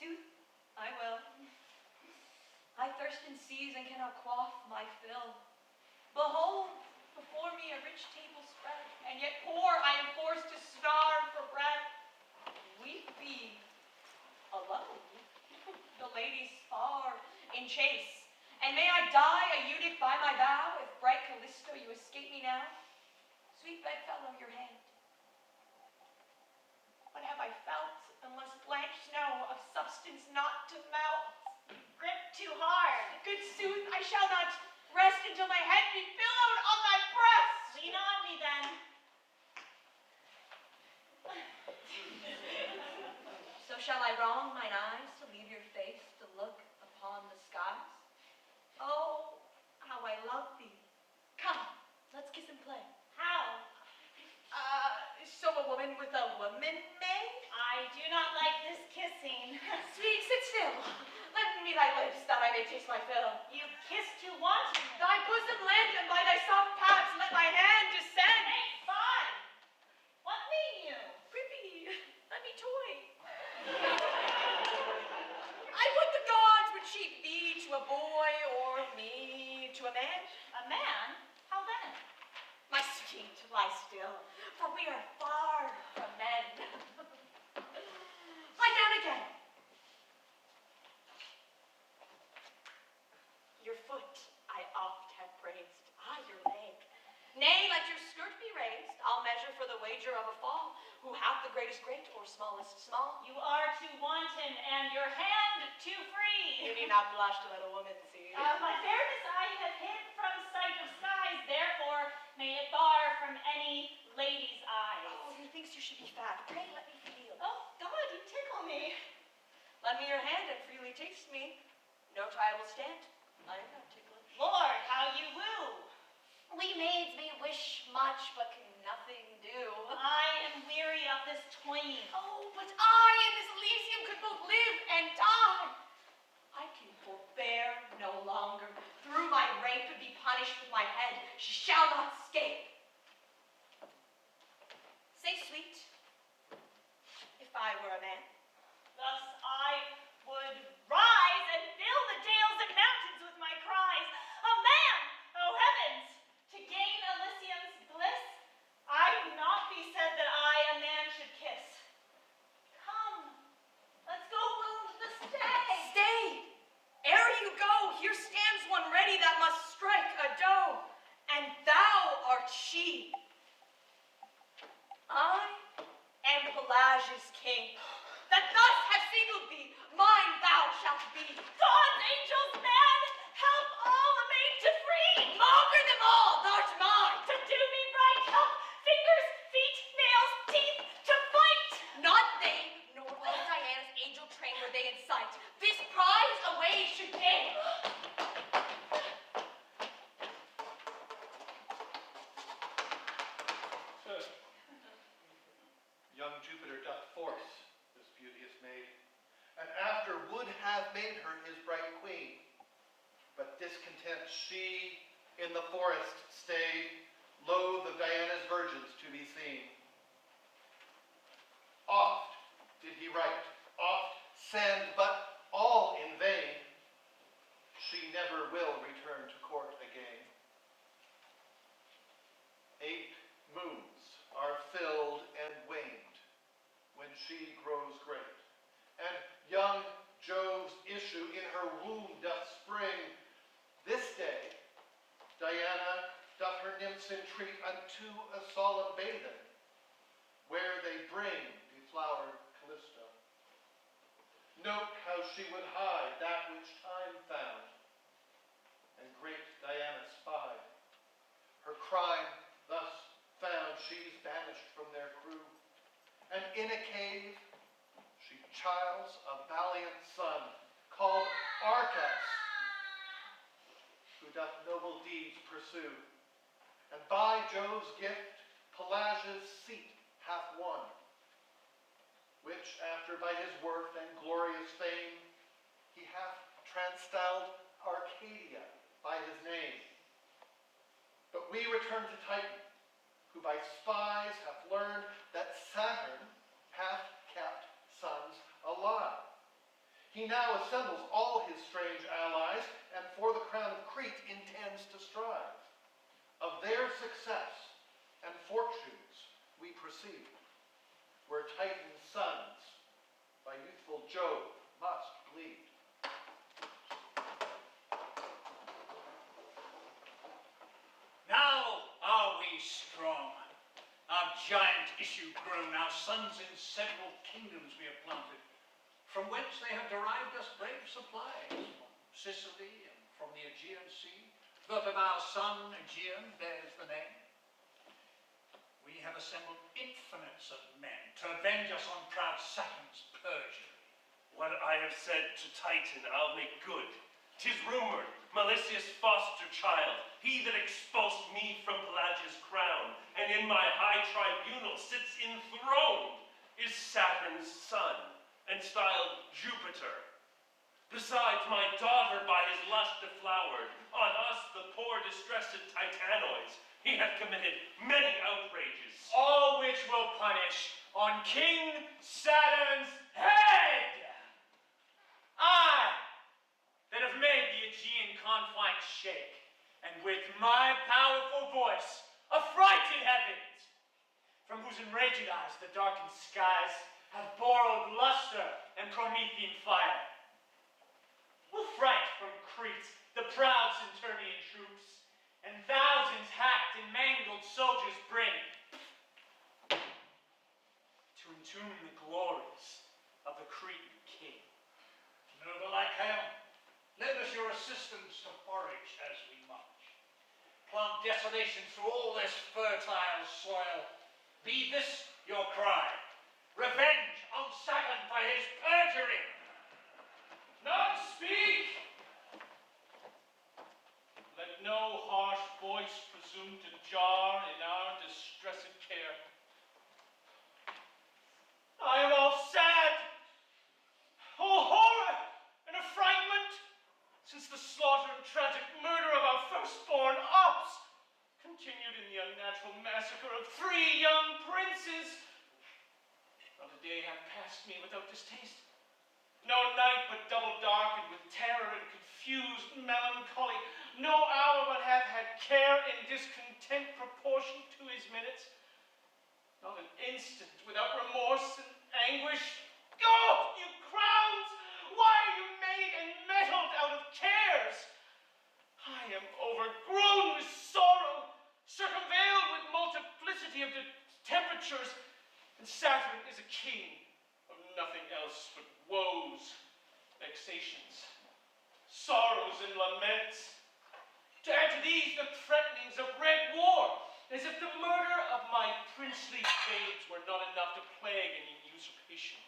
Sooth, I will. I thirst in seas and cannot quaff my fill. Behold, before me a rich table spread, and yet poor I am forced to starve for bread. We be alone. The ladies far in chase, and may I die a eunuch by my vow, if bright Callisto you escape me now. Sweet bedfellow, your hand. What have I felt, unless blanched snow of substance not to melt? Grip too hard. Good sooth, I shall not rest until my head be pillowed on thy breast. Lean on me then. So shall I wrong mine eyes to leave your face to look upon the skies? Oh, how I love thee. Come, let's kiss and play. How? So a woman with a woman may? I do not like this kissing. Sweet, sit still. Lend me thy lips that I may taste my fill. You kiss too wantonly. Thy bosom lend, and by thy soft paths let my hand descend. Hey, fine. What mean you? Prithee, let me toy. I would the gods would cheat thee to a boy, or me to a man. A man? How then? My sweet, lie still, for we are far from men. Lie down again. Your foot I oft have praised, your leg. Nay, let your skirt be raised, I'll measure for the wager of a fall, who hath the greatest great, or smallest small. You are too wanton, and your hand too free. You need not blush to let a woman see. My fairness I have hid from sight of skies, therefore may it bar from any lady's eyes. Oh, methinks you should be fat. Pray let me feel. Oh, God, you tickle me. Lend me your hand and freely taste me. No trial will stand. I am not ticklish. Lord, how you woo. We maids may wish much, but can nothing do. I am weary of this twain. Oh, but I in this Elysium could both live and die. I can forbear no longer. Through my rape to be punished with my head, she shall not escape. Say, sweet, if I were a man. Thus I would rise and fill the dales and mountains with my cries. A man, oh heavens, to gain Elysium's bliss, I'd not be said that I a man should kiss. Come, let's go wound the stag. Stay! Ere you go, here stands one ready that must strike a doe, and thou art she. I am Pelagia's king, that thus have singled thee, mine thou shalt be. God's angels, man, help all a maid to free. Maugre them all, thou'rt mine. To do me right, help fingers, feet, nails, teeth, to fight. Not they, nor all Diana's angel train were they in sight. This prize away should gain. Young Jupiter doth force this beauteous maid, and after would have made her his bright queen. But discontent she in the forest stayed, loath of Diana's virgins to be seen. Oft did he write, oft send, but all in vain. She never will return to court again. 8 moons are filled and waned when she grows great, and young Jove's issue in her womb doth spring. This day Diana doth her nymphs entreat unto a solemn bathing, where they bring deflowered Callisto. Note how she would hide that which time found, and great Diana spied. Her crime thus found, she's banished from their crew, and in a cave Chiles a valiant son, called Arcas, who doth noble deeds pursue, and by Jove's gift Pelagia's seat hath won, which after by his worth and glorious fame he hath transtyled Arcadia by his name. But we return to Titan, who by spies hath learned that Saturn hath kept sons alive. He now assembles all his strange allies, and for the crown of Crete intends to strive. Of their success and fortunes we proceed, where Titan's sons by youthful Jove must bleed. Now are we strong, our giant issue grown, our sons in several kingdoms we have planted, from whence they have derived us brave supplies, from Sicily and from the Aegean Sea, that of our son Aegeon bears the name. We have assembled infinites of men to avenge us on proud Saturn's perjury. What I have said to Titan, I'll make good. 'Tis rumored, Melicius' foster child, he that expulsed me from Pelagia's crown, and in my high tribunal sits enthroned, is Saturn's son, and styled Jupiter. Besides, my daughter by his lust deflowered, on us the poor distressed Titanoids, he hath committed many outrages. All which will punish on King Saturn's head. I, that have made the Aegean confines shake, and with my powerful voice affrighted heavens, from whose enraged eyes the darkened skies have borrowed luster and Promethean fire, will fright from Crete the proud Saturnian troops, and thousands hacked and mangled soldiers bring, to entomb the glories of the Cretan king. Noble Lycaon, lend us your assistance to forage as we march. Plant desolation through all this fertile soil. Be this your cry, revenge on Saturn for his perjury. None speak! Let no harsh voice presume to jar in our distressed care. I am all sad, all horror and affrightment, since the slaughter and tragic murder of our firstborn ops continued in the unnatural massacre of 3 young princes. Not a day hath passed me without distaste. No night but double darkened with terror and confused melancholy. No hour but hath had care and discontent proportioned to his minutes. Not an instant without remorse and anguish. Oh, you crowns! Why are you made and mettled out of cares? I am overgrown with sorrow, circumveiled with multiplicity of temperatures, and Saturn is a king of nothing else but woes, vexations, sorrows, and laments. To add to these the threatenings of red war, as if the murder of my princely babes were not enough to plague an usurpation.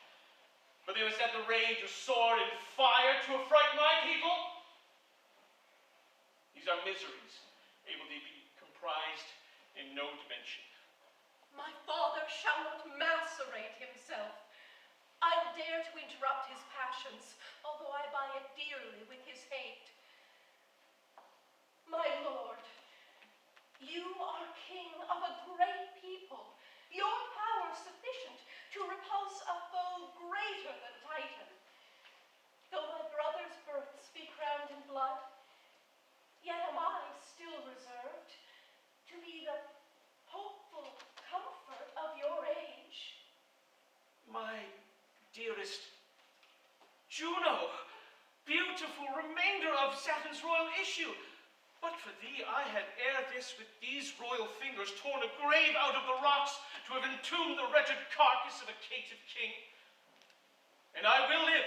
But they must have the rage of sword and fire to affright my people. These are miseries able to be comprised in no dimension. My father shall not macerate himself. I'll dare to interrupt his passions, although I buy it dearly with his hate. My lord, you are king of a great people, your power sufficient to repulse a foe greater than Titan. Though my brother's births be crowned in blood, yet am I still reserved to be the hopeful comfort of your age. My dearest Juno, beautiful remainder of Saturn's royal issue. But for thee, I had ere this with these royal fingers torn a grave out of the rocks to have entombed the wretched carcass of a caitiff king. And I will live,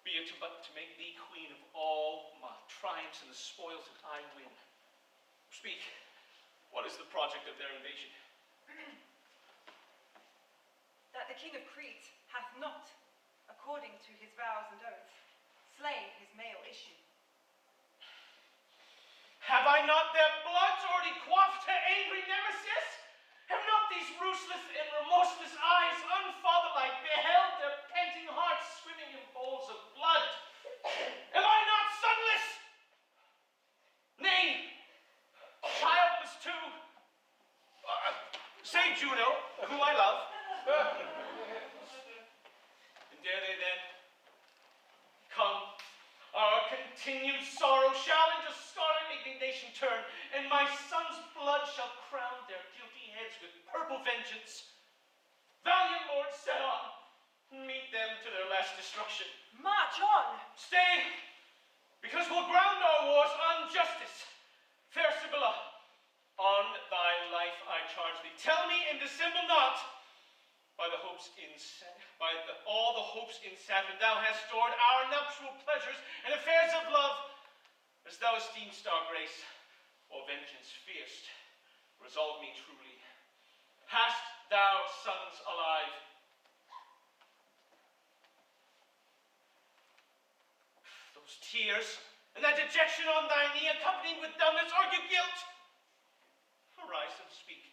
be it but to make thee queen of all my triumphs and the spoils that I win. Speak, what is the project of their invasion? That the king of Crete hath not according to his vows and oaths, slain his male issue. Have I not their bloods already quaffed her angry nemesis? Have not these ruthless and remorseless eyes, unfatherlike, beheld their panting hearts swimming in bowls of blood? Am I not sonless? Nay, childless too. Say Juno, whom I love. And dare they then come? Our continued sorrow shall into scarlet indignation turn, and my son's blood shall crown their guilty heads with purple vengeance. Valiant lords, set on. Meet them to their last destruction. March on! Stay, because we'll ground our wars on justice. Fair Sibylla, on thy life I charge thee. Tell me and dissemble not. By all the hopes in Saturn thou hast stored our nuptial pleasures and affairs of love, as thou esteem'st our grace, or vengeance fear'st. Resolve me truly. Hast thou sons alive? Those tears and that dejection on thy knee, accompanied with dumbness, argue guilt. Arise and speak.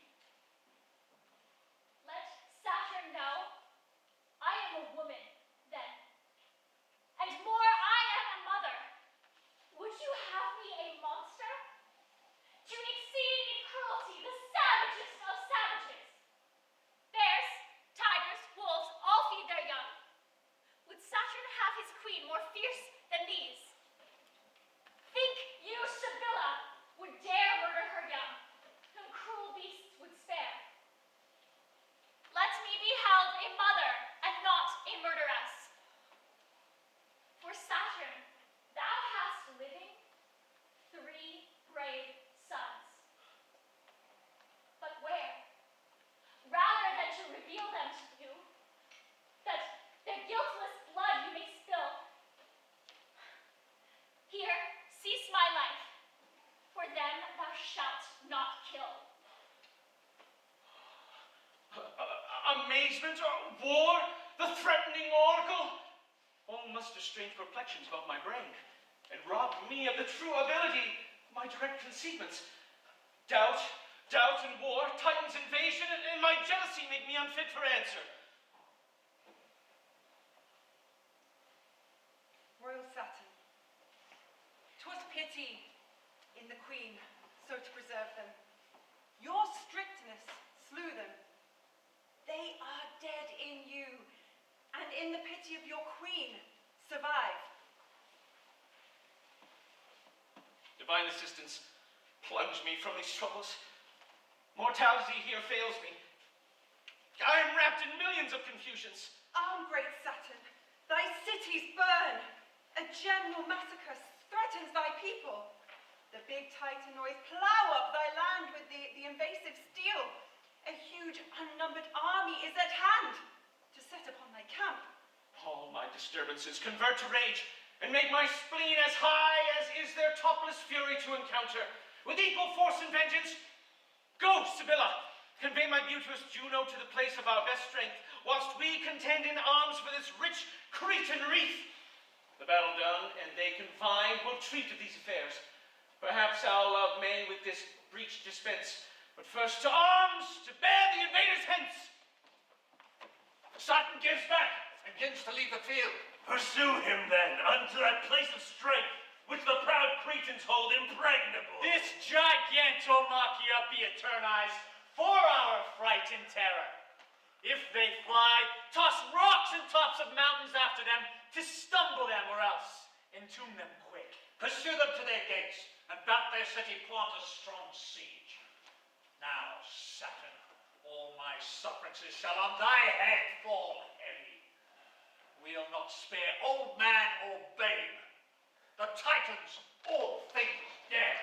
Let Saturn know I am a woman, then. And more, I am a mother. Would you have me a monster? To exceed in cruelty the savagest of savages. Bears, tigers, wolves, all feed their young. Would Saturn have his queen more fierce than these? Think you, Sibylla, would dare murder her young, whom cruel beasts would spare? Let me be held a mother and not a murderess. For Saturn, thou hast living 3 brave sons. But where? Rather than to reveal them to you, that their guiltless blood you may spill, here, cease my life, for them thou shalt not kill. Amazement or war, the threatening oracle, all muster strange perplexions about my brain, and rob me of the true ability of my direct conceivements. Doubt and war, Titan's invasion, and my jealousy make me unfit for answer. Royal Saturn, 'twas pity in the queen so to preserve them. Your strictness slew them. They are dead in you, and in the pity of your queen survive. Divine assistance, plunge me from these troubles. Mortality here fails me. I am wrapped in millions of confusions. Great Saturn, thy cities burn. A general massacre threatens thy people. The big Titanoids plow up thy land with the invasive steel. A huge unnumbered army is at hand to set upon thy camp. All my disturbances convert to rage, and make my spleen as high as is their topless fury to encounter. With equal force and vengeance, go, Sibylla, convey my beauteous Juno to the place of our best strength, whilst we contend in arms for this rich Cretan wreath. The battle done, and they confined, will treat of these affairs. Perhaps our love may with this breach dispense, but first to arms, to bear the invaders hence. Saturn gives back and begins to leave the field. Pursue him then unto that place of strength which the proud Cretans hold impregnable. This gigantomachia be eternized for our fright and terror. If they fly, toss rocks and tops of mountains after them to stumble them, or else entomb them quick. Pursue them to their gates and bat their city plant a strong siege. Now, Saturn, all my sufferances shall on thy head fall heavy. We'll not spare old man or babe. The Titans all things dare.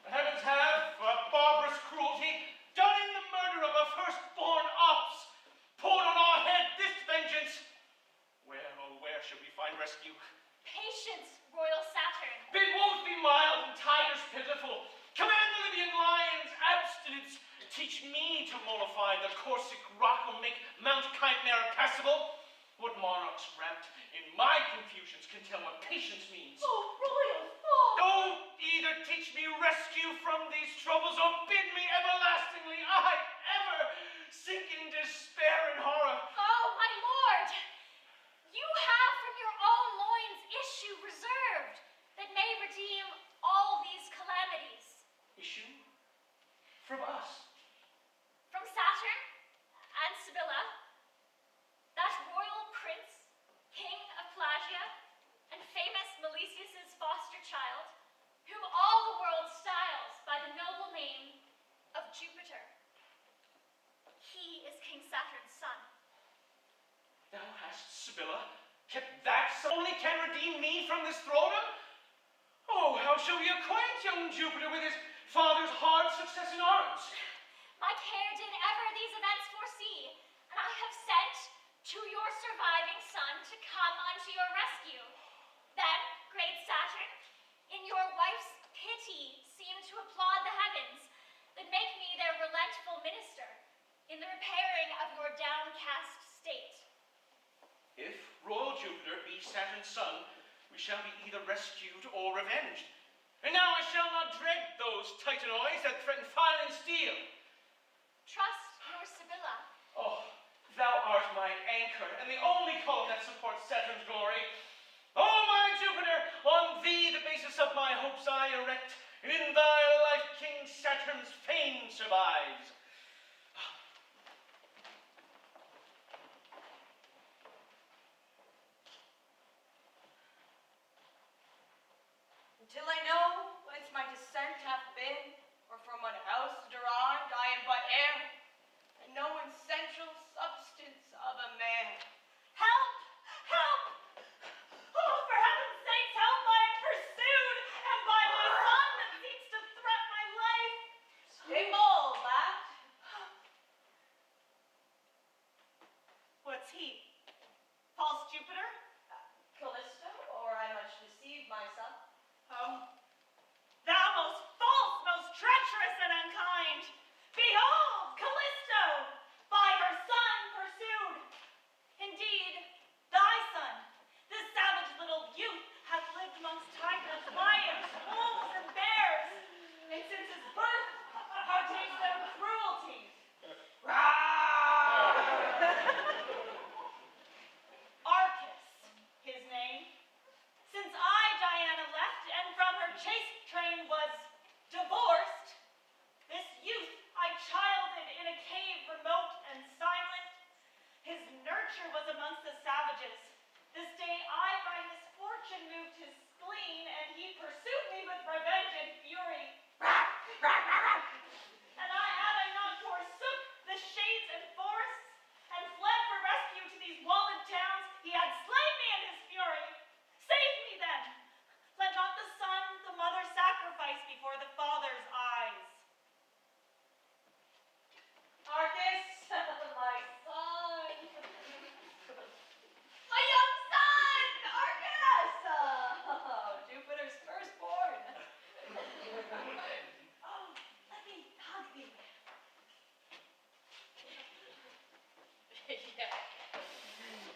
The heavens have, for barbarous cruelty, done in the murder of a firstborn ops, poured on our head this vengeance. Where, oh, where shall we find rescue? Patience, Royal Saturn. Bid wolves be mild and tigers pitiful. Command the Libyan lions abstinence. Teach me to to mollify the Corsic rock or make Mount Chimera passable? What monarchs wrapped in my confusions can tell what patience means? Oh, royal father! Don't either teach me rescue from these troubles or bid me everlastingly I ever sink in despair and horror. Oh, my lord! You have from your own loins issue reserved that may redeem all these calamities. Issue? From us? From Saturn and Sibylla, that royal prince, king of Plagia, and famous Milesius' foster child, whom all the world styles by the noble name of Jupiter. He is King Saturn's son. Thou hast, Sibylla, kept that so only can redeem me from this thraldom? Oh, how shall we acquaint young Jupiter with his father's hard success in arms? My care did ever these events foresee, and I have sent to your surviving son to come unto your rescue. Then, great Saturn, in your wife's pity seem to applaud the heavens, that make me their relentful minister in the repairing of your downcast state. If royal Jupiter be Saturn's son, we shall be either rescued or revenged. And now I shall not dread those Titanoids that threaten fire and steel. Trust your Sibylla. Oh, thou art my anchor, and the only column that supports Saturn's glory. Oh, my Jupiter, on thee the basis of my hopes I erect, and in thy life King Saturn's fame survives. Until I know whence my descent hath been, or from what house derived, I am but air, and no essential substance of a man. Help! Help! Oh, for heaven's sakes, help! I am pursued, and by my son that seeks to threat my life. Stay bold, lad. What's he? False Jupiter? Callisto, or I much deceive myself. Oh, thou most false, most treacherous and unkind! Behold, Callisto, by her son pursued. Indeed, thy son, this savage little youth, hath lived amongst tigers, lions, wolves, and bears, and since his birth partakes their cruelties. Arcas, his name. Since I, Diana, left and from her chaste train was divorced, this youth I childed in a cave remote and silent. His nurture was amongst the savages. This day I by misfortune moved his spleen, and he pursued me with revenge and fury. And had I not forsook the shades and forests, and fled for rescue to these walled towns, he had slain me in his fury. Save me then! Let not the son the mother sacrifice before the father's eyes. Arcas, my son. My young son, Arcas! Oh, Jupiter's firstborn. Oh, let me hug thee. Yeah.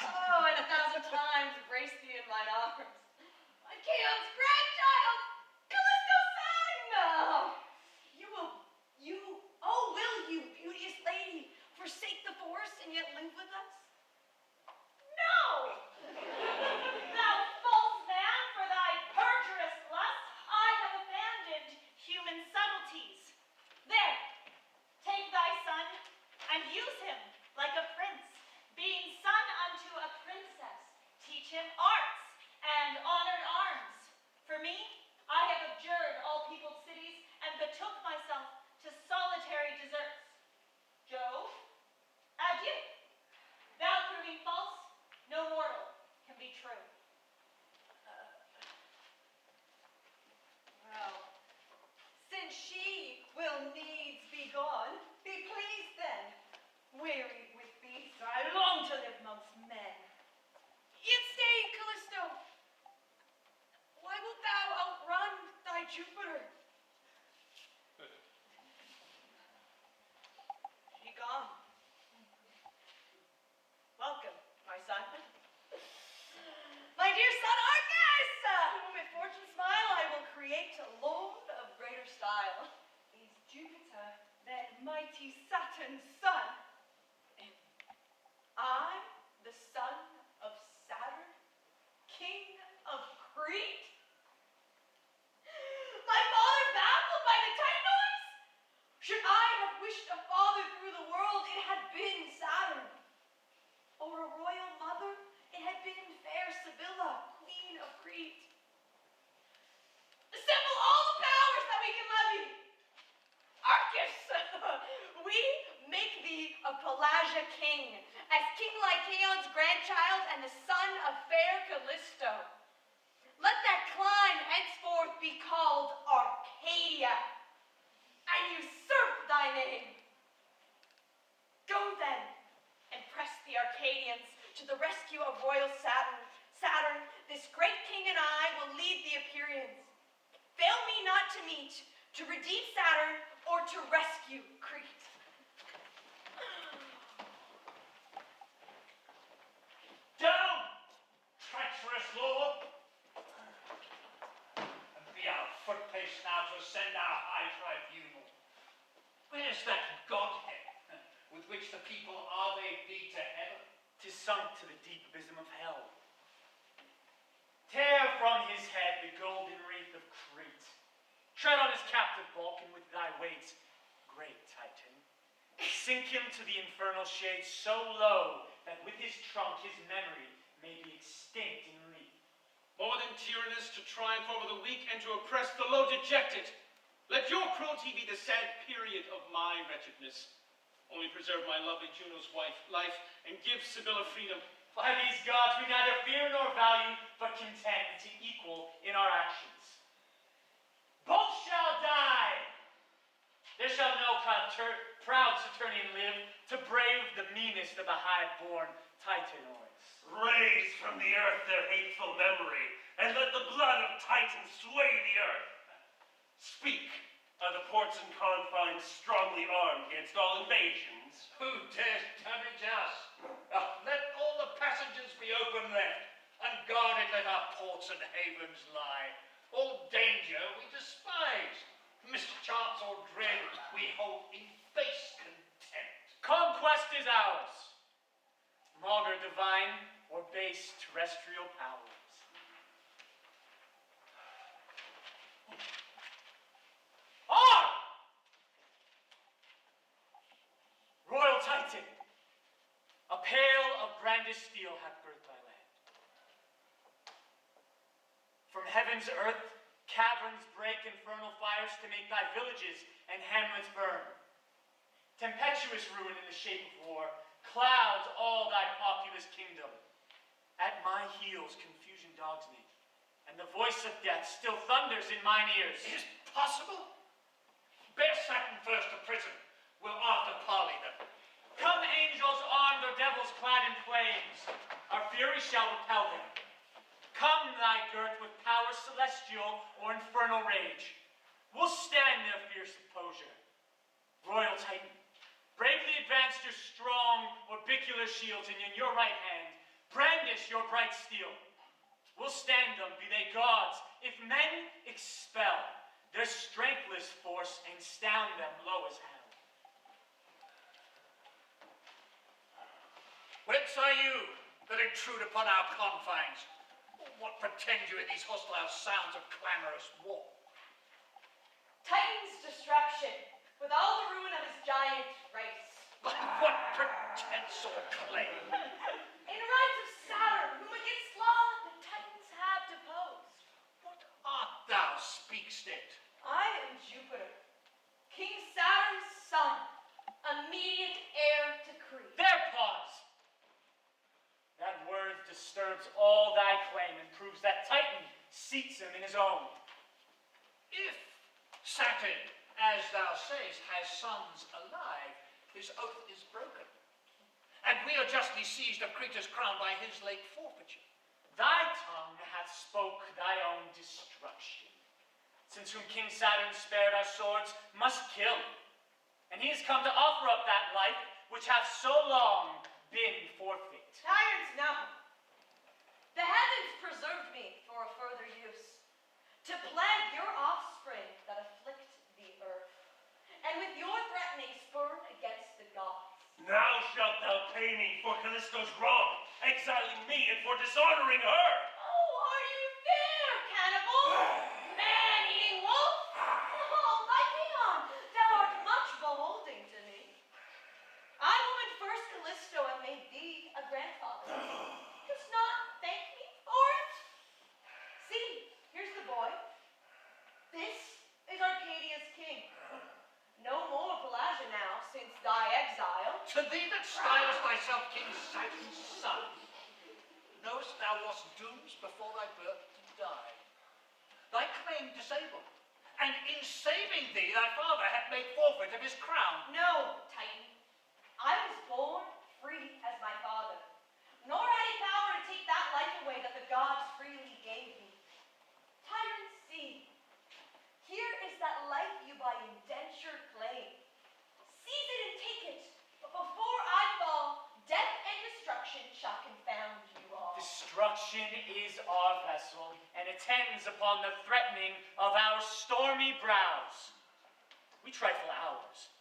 Oh, and 1,000 times embrace thee in mine arms. Lycaon's grandchild! Callisto's son! Will you, beauteous lady, forsake the force and yet live with us? No! Thou false man, for thy perjurous lust, I have abandoned human subtleties. There, take thy son, and use him like a prince, being son unto a princess. Teach him arts and honored arms. For me, I have abjured all peopled cities and betook myself to solitary deserts. Jove, adieu. Thou proving false, no mortal can be true. Well, since she will needs be gone, be pleased then. Wearied with beasts, I long to live amongst men. Yet stay, Callisto. Why wilt thou outrun thy Jupiter? She and the son of fair Callisto. Let that clime henceforth be called Arcadia, and usurp thy name. Go then, and press the Arcadians to the rescue of royal Saturn. Saturn, this great king and I will lead the Epirians. Fail me not to meet, to redeem Saturn, or to rescue Crete. Down, treacherous lord! And be our footpace now to ascend our high tribunal. Where's that godhead with which the people are they be to heaven? 'Tis sunk to the deep abysm of hell. Tear from his head the golden wreath of Crete. Tread on his captive bulk, and with thy weight, great Titan, sink him to the infernal shades so low that with his trunk his memory may be extinct in wreath. More than tyrannous to triumph over the weak and to oppress the low dejected. Let your cruelty be the sad period of my wretchedness. Only preserve my lovely Juno's life and give Sibylla freedom. By these gods we neither fear nor value, but contend to equal in our actions. Both shall die. There shall no proud Saturnian live to brave the meanest of the high-born Titanoids. Raise from the earth their hateful memory, and let the blood of Titans sway the earth. Speak. Are the ports and confines strongly armed against all invasions? Who dares damage us? Let all the passages be open left, unguarded let our ports and havens lie. All danger we despise, mischance or dread we hold in base contempt. Conquest is ours, maugre divine or base terrestrial powers. Arm! Royal Titan, a pail of brandished steel hath birthed thy land. From heaven's earth, caverns break infernal fires to make thy villages and hamlets burn. Tempestuous ruin in the shape of war clouds all thy populous kingdom. At my heels confusion dogs me, and the voice of death still thunders in mine ears. Is it possible? Bear Saturn first to prison. We'll after parley them. Come, angels armed or devils clad in flames. Our fury shall repel them. Come, thy girt with power celestial or infernal rage. We'll stand their fierce opposure. Royal Titan, bravely advance your strong orbicular shields, and in your right hand brandish your bright steel. We'll stand them, be they gods, if men expel their strengthless force and stound them low as hell. Whence are you that intrude upon our confines? What pretend you in these hostile sounds of clamorous war? Titan's destruction, with all the ruin of his giant race. By what pretense or claim? In right of Saturn, whom against law the Titans have deposed. What art thou, speak'st it? I am Jupiter, King Saturn's son, immediate heir to Crete. There pause! That word disturbs all thy claim and proves that Titan seats him in his own. If Saturn, as thou sayest, has sons alive, his oath is broken. And we are justly seized of Creta's crown by his late forfeiture. Thy tongue hath spoke thy own destruction. Since whom King Saturn spared our swords, must kill. And he has come to offer up that life which hath so long been forfeit. Tyrants now. The heavens preserved me for a further use, to plague your offspring that afflict the earth, and with your threatening spurn against the gods. Now shalt thou pay me for Callisto's wrong, exiling me and for dishonoring her. Oh, are you there, cannibal? Man-eating wolf? Oh, Lycaon, thou art much beholding to me. I woman first Callisto and made thee a grandfather. Dost not thank me for it? See, here's the boy. This is Arcadia's king. No more Pelagia now, since thy exile. To thee that stylest thyself King Saturn's son, knowest thou wast doomed before thy birth to die. Thy claim disabled, and in saving thee thy father hath made forfeit of his crown. No, Titan. I was born free as my father, nor had he power to take that life away that the gods freely gave me. Tyrant, see, here is that life you by indenture claim. Seize it and take it, but before I fall, death and destruction shall confound you all. Destruction is our vessel, and attends upon the threatening of our stormy brows. We trifle ours.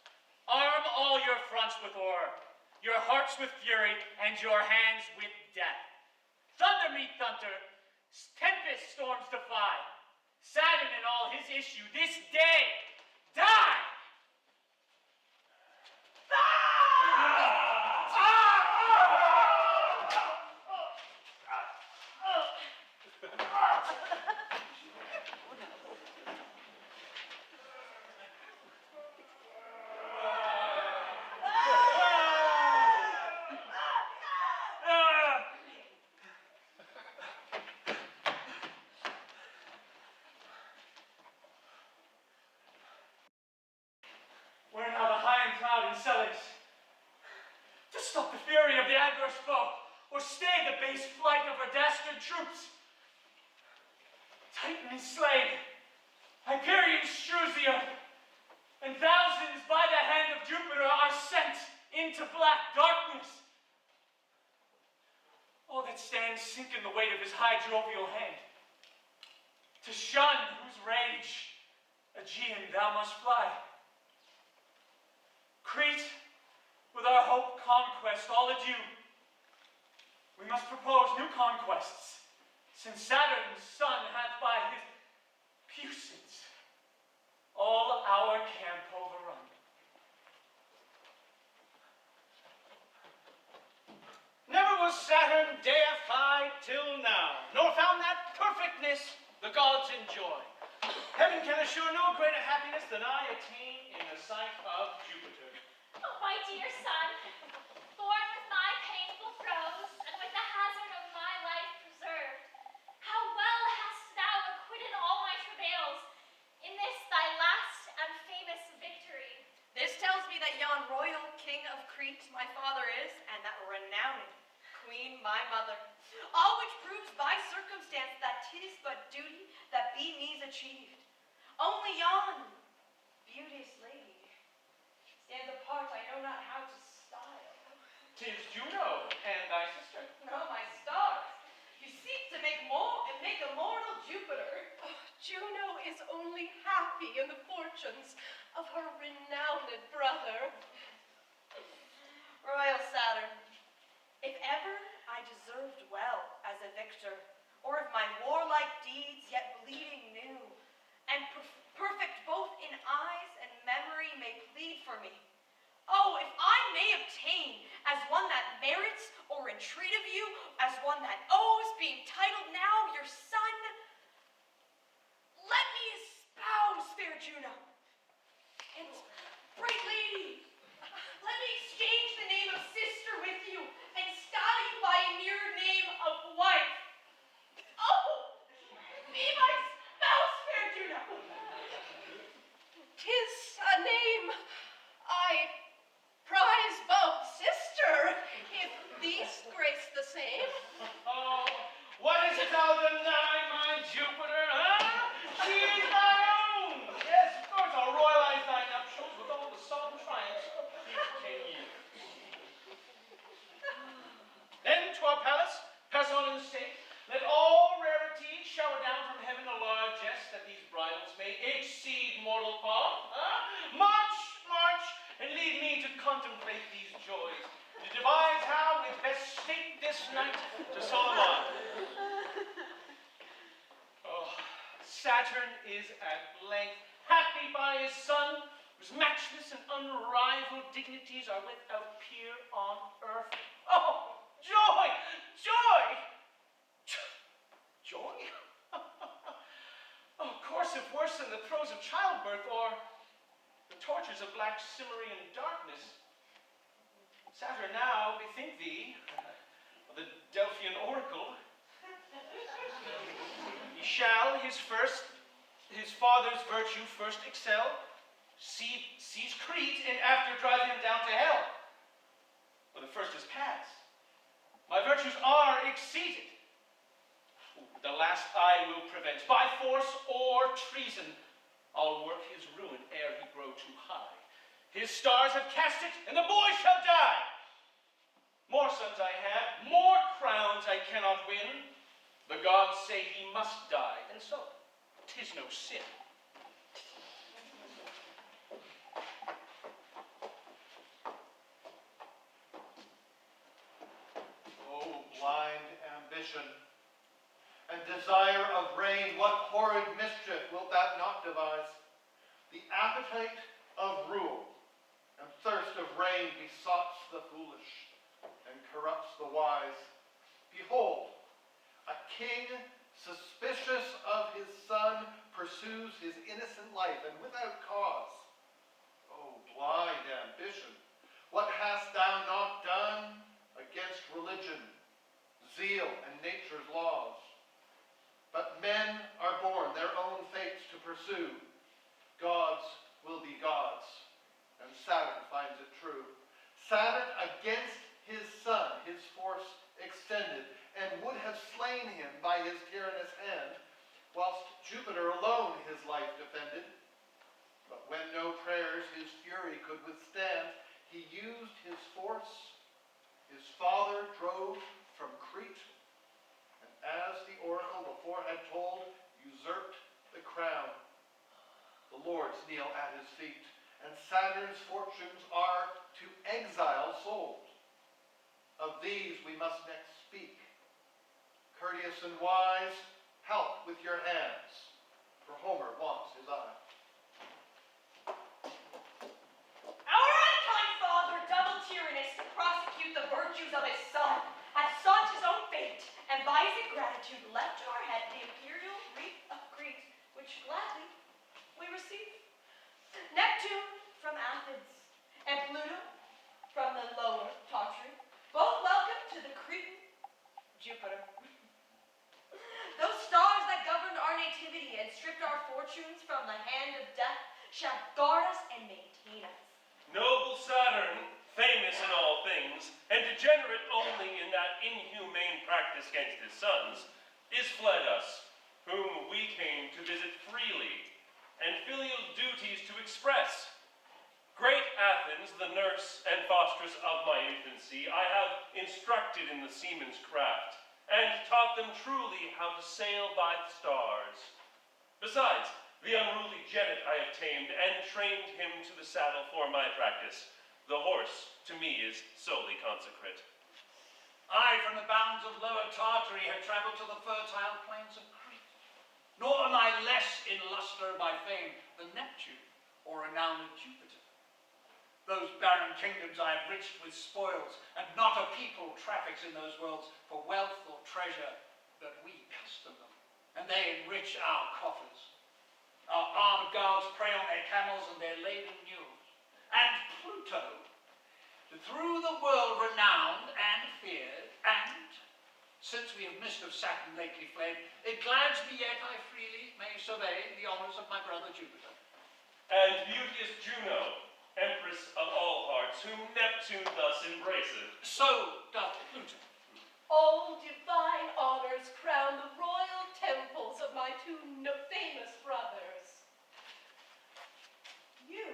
Arm all your fronts with ore, your hearts with fury, and your hands with death. Thunder meet thunder, tempest storms defy. Saturn and all his issue this day die! Where now the high and cloud and cellars? To stop the fury of the adverse foe, or stay the base flight of our dastard troops. Titan is slain, Hyperion strews the earth, and thousands by the hand of Jupiter are sent into black darkness. All that stands sink in the weight of his high jovial hand. To shun whose rage, Aegeon, thou must fly. Crete, with our hope conquest all adieu. We must propose new conquests, since Saturn's son hath by his puissance all our camp overrun. Never was Saturn deified till now, nor found that perfectness the gods enjoy. Heaven can assure no greater happiness than I attain in the sight of Jupiter. Oh, my dear son, born with my painful throes, and with the hazard of my life preserved, how well hast thou acquitted all my travails in this thy last and famous victory. This tells me that yon royal king of Crete my father is, and that renowned queen my mother. All which proves by circumstance that 'tis but duty that be needs achieved. Only yon beauteous lady stands apart, I know not how to style. 'Tis Juno and thy sister. No, my stars, you seek to make immortal Jupiter. Oh, Juno is only happy in the fortunes of her renowned brother. Royal Saturn, if ever I deserved well as a victor, or if my warlike deeds yet bleeding new, and perfect both in eyes and memory may plead for me, oh, if I may obtain as one that merits or entreat of you, as one that owes, being titled now your son, let me espouse fair Juno. And, bright lady, let me exchange the name of sister with you, and style you by a nearer name of wife. Oh, be my spouse, fair Juno. 'Tis a name I prize both, sister, if these grace the same. Oh, what is it thou deny, my Jupiter, huh? She is thy own. Yes, of course, I'll royalize thy nuptials with all the solemn triumphs of 10 years. Then to our palace, pass on in state. Let all rarities shower down from heaven a largesse that these bridals may exceed mortal pomp. March, march, and lead me to contemplate these joys, to devise how we best state this night to Solomon. Oh, Saturn is at length happy by his son, whose matchless and unrivaled dignities are without peer on earth. Oh, joy, joy! Joy? Oh, course if worse than the throes of childbirth or the tortures of black Cimmerian darkness. Saturn now, bethink thee, of the Delphian oracle, his father's virtue first excel, seize Crete, and after drive him down to hell. For the first is past. My virtues are exceeded. The last I will prevent, by force or treason. I'll work his ruin ere he grow too high. His stars have cast it, and the boy shall die. More sons I have, more crowns I cannot win. The gods say he must die, and so 'tis no sin. Oh, blind ambition and desire of reign, what horrid mischief wilt thou not devise? The appetite of rule and thirst of reign besoughts the foolish and corrupts the wise. Behold, a king suspicious of his son pursues his innocent life, and without cause. Oh, blind ambition, what hast thou not done against religion, zeal, and nature's laws? But men are born their own fates to pursue. Gods will be gods, and Saturn finds it true. Saturn against his son his force extended, and would have slain him by his tyrannous hand, whilst Jupiter alone his life defended. But when no prayers his fury could withstand, he used his force. His father drove from Crete, and as the oracle before had told, usurped the crown. The lords kneel at his feet, and Saturn's fortunes are to exile sold. Of these we must next speak. Courteous and wise, help with your hands, for Homer wants his eye. Our unkind father, double tyrannous, to prosecute the virtues of his son, hath sought his own fate, and by his ingratitude left to our head the imperial wreath of Crete, which gladly we receive. Neptune from Athens, and Pluto from the lower Tartary, both welcome to the Cretan Jupiter. Those stars that governed our nativity and stripped our fortunes from the hand of death shall guard us and maintain us. Noble Saturn, famous in all things, and degenerate only in that inhumane practice against his sons, is fled us, whom we came to visit freely, and filial duties to express. Great Athens, the nurse and fostress of my infancy, I have instructed in the seaman's craft, and taught them truly how to sail by the stars. Besides, the unruly jennet I have tamed, and trained him to the saddle for my practice. The horse, to me, is solely consecrate. I, from the bounds of lower Tartary, have travelled to the fertile plains of Crete. Nor am I less in lustre by fame than Neptune, or renowned Jupiter. Those barren kingdoms I have riched with spoils, and not a people traffics in those worlds for wealth or treasure, but we custom them, and they enrich our coffers. Our armed guards prey on their camels and their laden mules. And Pluto, through the world renowned and feared, and, since we have missed of Saturn lately fled, it glads me yet I freely may survey the honours of my brother Jupiter. And beauteous Juno, empress of all hearts, whom Neptune thus embraceth. So doth Pluto. All divine honors crown the royal temples of my two famous brothers. You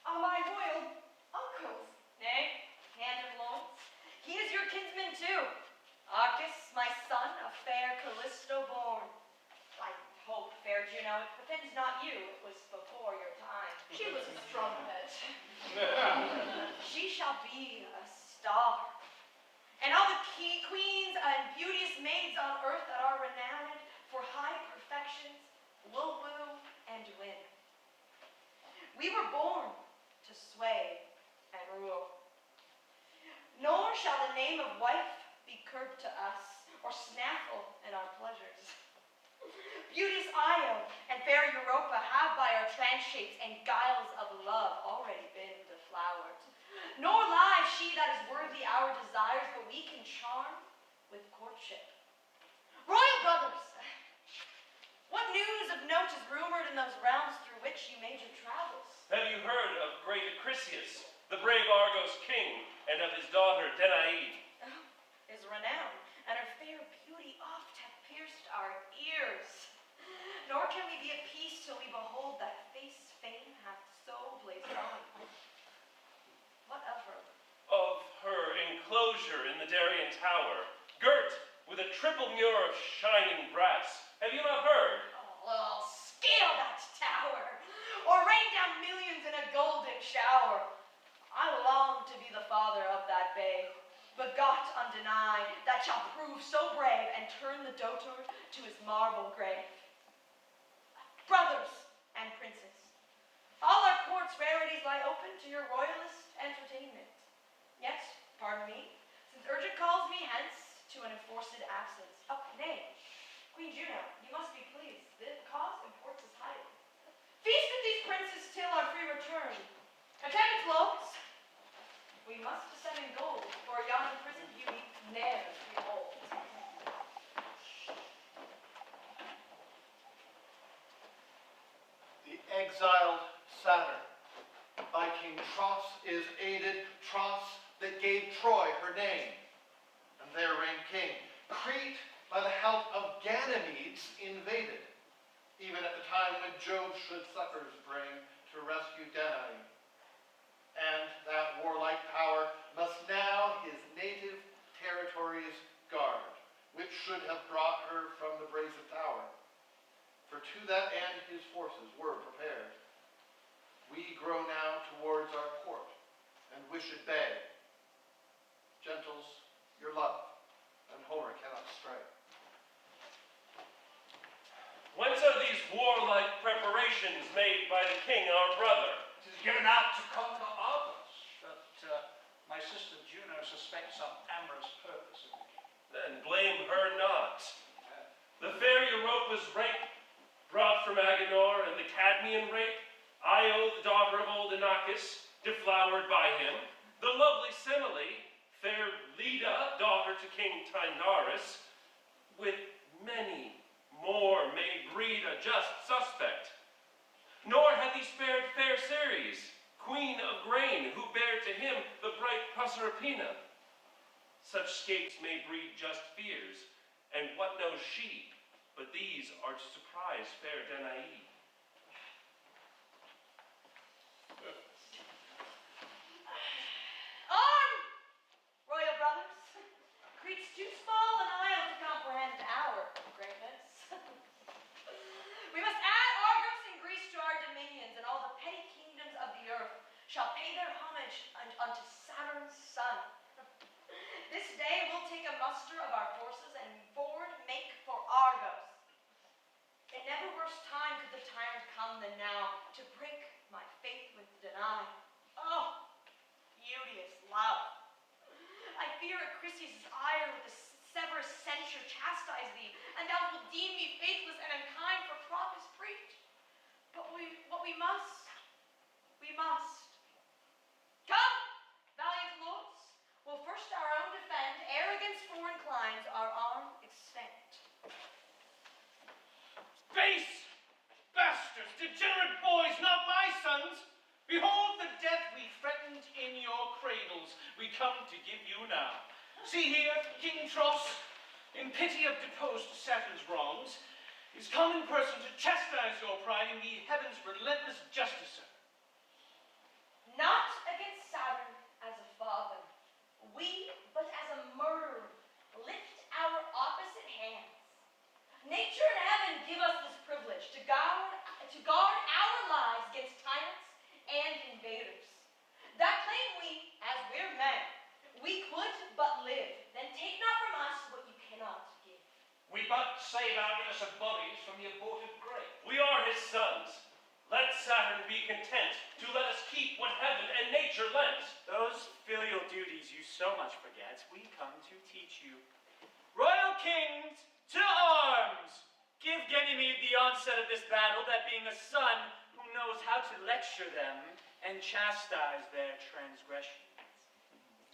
are my royal uncles. Nay, hand of lords. He is your kinsman too. Arcas, my son, of fair Callisto born. I hope, fair Juno, it befits not you. It was before your time. She was a strumpet. She shall be a star. And all the queens and beauteous maids on earth that are renowned for high perfections will woo and win. We were born to sway and rule. Nor shall the name of wife be curbed to us, or snaffle in our pleasures. Beauteous Io and fair Europa have by our transhapes and guiles of love already been deflowered. Nor lies she that is worthy our desires, but we can charm with courtship. Royal brothers, What news of note is rumored in those realms through which you made your travels? Have you heard of great Acrisius, the brave Argos king, and of his daughter Danae? Oh, his renown and her fair beauty oft have pierced our ears. Nor can we be at peace till we behold that face fame hath so blazed on. What of her? Of her enclosure in the Darien tower, girt with a triple mure of shining brass. Have you not heard? Oh, I'll scale that tower, or rain down millions in a golden shower. I long to be the father of that babe, begot undenied, that shall prove so brave and turn the dotard to his marble grave. Brothers and princes, all our court's rarities lie open to your royalist entertainment. Yet, pardon me, since urgent calls me hence to an enforced absence. Oh, nay, Queen Juno, you must be pleased. The cause imports us highly. Feast with these princes till our free return. Attendants, lords, we must descend in gold, for yon imprisoned beauty ne'er behold. The exiled Saturn, by King Tros is aided, Tros that gave Troy her name, and there reigned king. Crete, by the help of Ganymedes, invaded, even at the time when Jove should succors bring to rescue Danae. And that warlike power must now his native territories guard, which should have brought her from the brazen tower. For to that end his forces were prepared. We grow now towards our port, and wished bay. Gentles, your love, and Homer cannot stray. Whence are these warlike preparations made by the king our brother? It is given out to conquer Arcas, but my sister Juno suspects some amorous purpose in the king. Then blame her not. The fair Europa's rape, brought from Agenor, and the Cadmean rape, Io, the daughter of old Inachus, deflowered by him, the lovely Semele, fair Leda, daughter to King Tyndarus, with many more may breed a just suspect. Nor hath he spared fair Ceres, queen of grain, who bare to him the bright Proserpina. Such scapes may breed just fears, and what knows she, but these are to surprise fair Danae. Arm, royal brothers! Crete's too small an isle to comprehend our greatness. We must add Argos and Greece to our dominions, and all the petty kingdoms of the earth shall pay their homage unto Saturn's son. This day we'll take a muster of our forces and forward make for Argos. In never worse time could the tyrant come than now, to break my faith with Danae. Oh, beauteous love! I fear Acrisius' ire with the sever censure chastise thee, and thou wilt deem me faithless and unkind for Procus preach. But what we must. Come, valiant lords, we'll first our own defend, ere against foreign climes our arm extend. Base! Bastards! Degenerate boys, not my sons! Behold the death we threatened in your cradles, we come to give you now. See here, King Tros, in pity of deposed Saturn's wrongs, is come in person to chastise your pride and be heaven's relentless justicer. Not against Saturn as a father, we, but as a murderer, lift our opposite hands. Nature and heaven give us this privilege to guard our lives against tyrants and invaders. That claim we, as we're men, we could but live, then take not from us what you cannot give. We but save our innocent bodies from the abortive grave. We are his sons. Let Saturn be content to let us keep what heaven and nature lent. Those filial duties you so much forget, we come to teach you. Royal kings, to arms! Give Ganymede the onset of this battle, that being a son who knows how to lecture them and chastise their transgressions.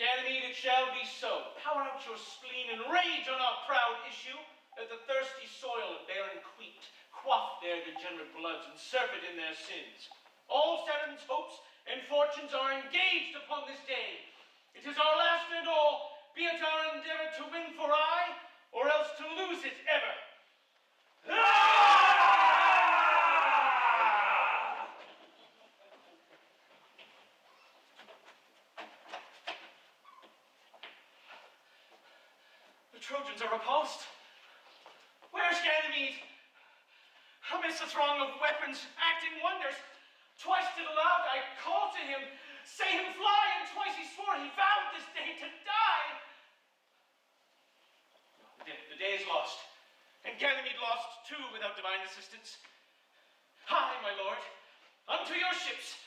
Ganymede, it shall be so. Pour out your spleen and rage on our proud issue, that the thirsty soil of barren Crete quaff their degenerate bloods and surfeit in their sins. All Saturn's hopes and fortunes are engaged upon this day. It is our last and all, be it our endeavor to win for aye, or else to lose it ever. The Trojans are repulsed. Where's Ganymede? Amidst a throng of weapons, acting wonders. Twice did aloud I call to him, say him fly, and twice he swore he vowed this day to die. The day is lost, and Ganymede lost too without divine assistance. Hie, my lord, unto your ships.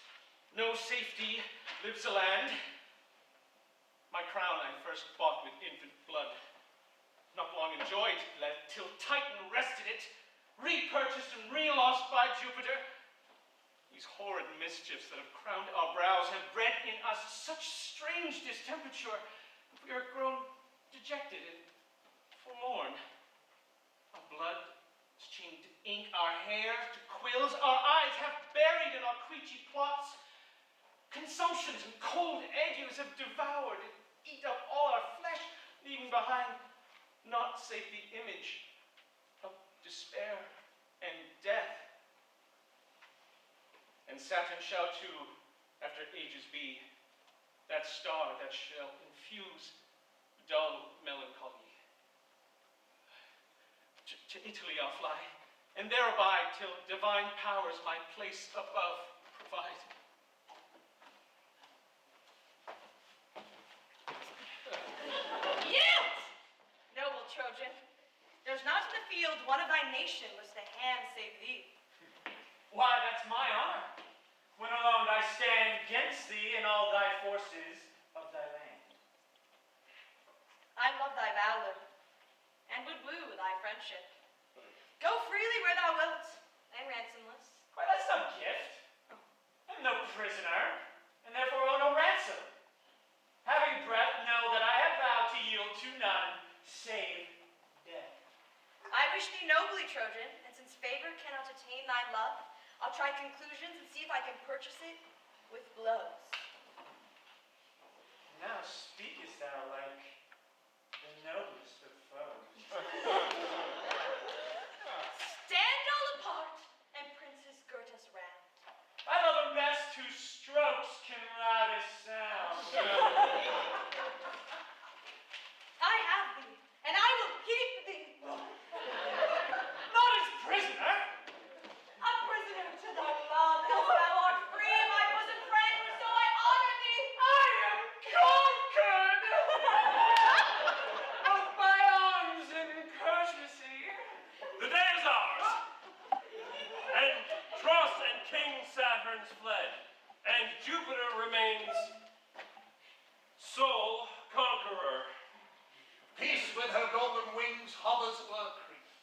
No safety lives a land. My crown I first bought with infant blood. Not long enjoyed, till Titan wrested it, repurchased and relost by Jupiter. These horrid mischiefs that have crowned our brows have bred in us such strange distemperature that we are grown dejected and forlorn. Our blood has changed to ink, our hair to quills, our eyes have buried in our creechy plots. Consumptions and cold agues have devoured and eat up all our flesh, leaving behind naught save the image of despair and death. And Saturn shall too, after ages be, that star that shall infuse dull melancholy. To Italy I'll fly, and there abide till divine powers my place above provide. Yield, noble Trojan. There's not in the field one of thy nation was to hand save thee. Why, that's my honor, when alone I stand against thee and all thy forces of thy land. I love thy valor, and would woo thy friendship. Go freely where thou wilt, and ransomless. Why, that's no gift. I'm no prisoner, and therefore owe no ransom. Having breath, know that I have vowed to yield to none, save death. I wish thee nobly, Trojan, and since favor cannot attain thy love, I'll try conclusions and see if I can purchase it with blows. Now speakest thou like the noblest of foes. Stand all apart, and princes girt us round. I love him best whose strokes can loudest sound. I have thee, and I will keep thee. Not as prisoner. A prisoner to thy love, else thou art free, my bosom friend, for so I honor thee. I am conquered, both by arms and courtesy. The day is ours, and Tros and King Saturn's fled, and Jupiter remains sole conqueror. Peace with her golden wings hovers o'er Crete,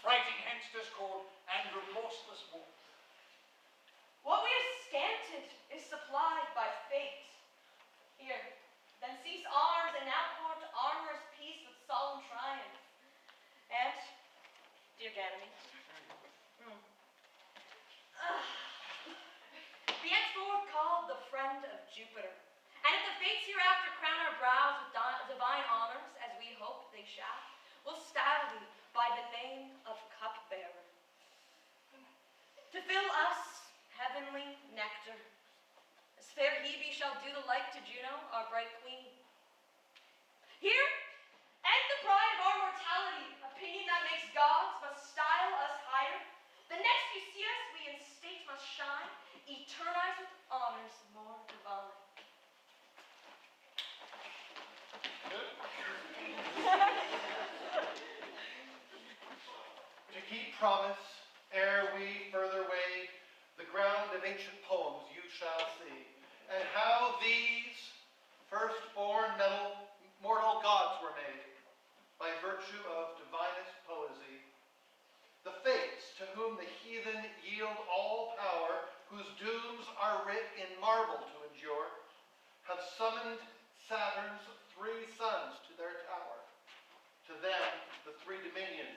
frighting hence discord and remorseless war. What we have scanted is supplied by fate. Here, then cease arms and now court armor's peace with solemn triumph. And, dear Ganymede, be henceforth called the friend of Jupiter. And if the fates hereafter crown our brows with divine honors, as we hope they shall, we'll style thee by the name of cupbearer. To fill us heavenly nectar, as fair Hebe shall do the like to Juno, our bright queen. Here, end the pride of our mortality, opinion that makes gods must style us higher. The next you see us, we in state must shine, eternize with honors more divine. To keep promise, ere we further wade, the ground of ancient poems you shall see, and how these firstborn mortal gods were made, by virtue of divinest poesy. The fates, to whom the heathen yield all power, whose dooms are writ in marble to endure, have summoned Saturn's 3 sons to their tower. To them the 3 dominions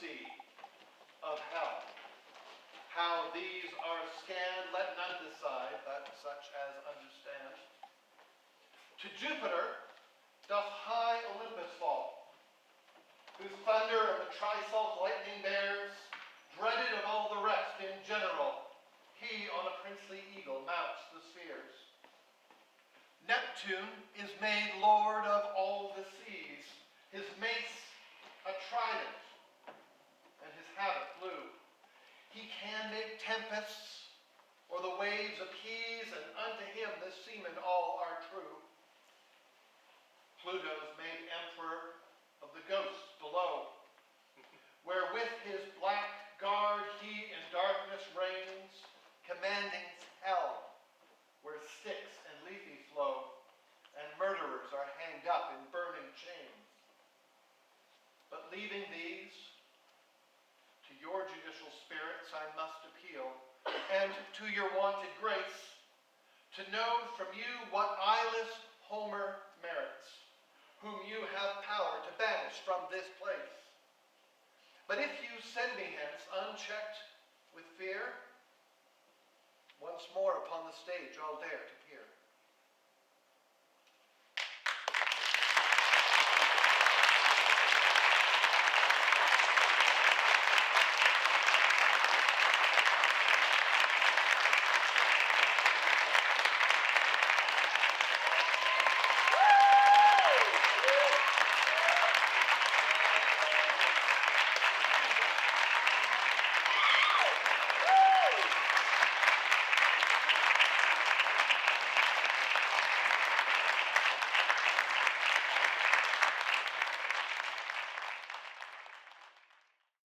sea of hell. How these are scanned, let none decide, but such as understand. To Jupiter doth high Olympus fall, whose thunder and the trisulk lightning bears, dreaded of all the rest in general, he on a princely eagle mounts the spheres. Neptune is made lord of all the seas, his mace a trident, and his habit blue. He can make tempests, or the waves appease, and unto him the seamen all are true. Pluto's made emperor of the ghosts below, where with his black guard he in darkness reigns, commanding hell, where Styx and Lethe flow, and murderers are hanged up in burning chains. But leaving these, to your judicial spirits I must appeal, and to your wonted grace, to know from you what eyeless Homer merits, whom you have power to banish from this place. But if you send me hence unchecked with fear, once more upon the stage I'll dare to peer.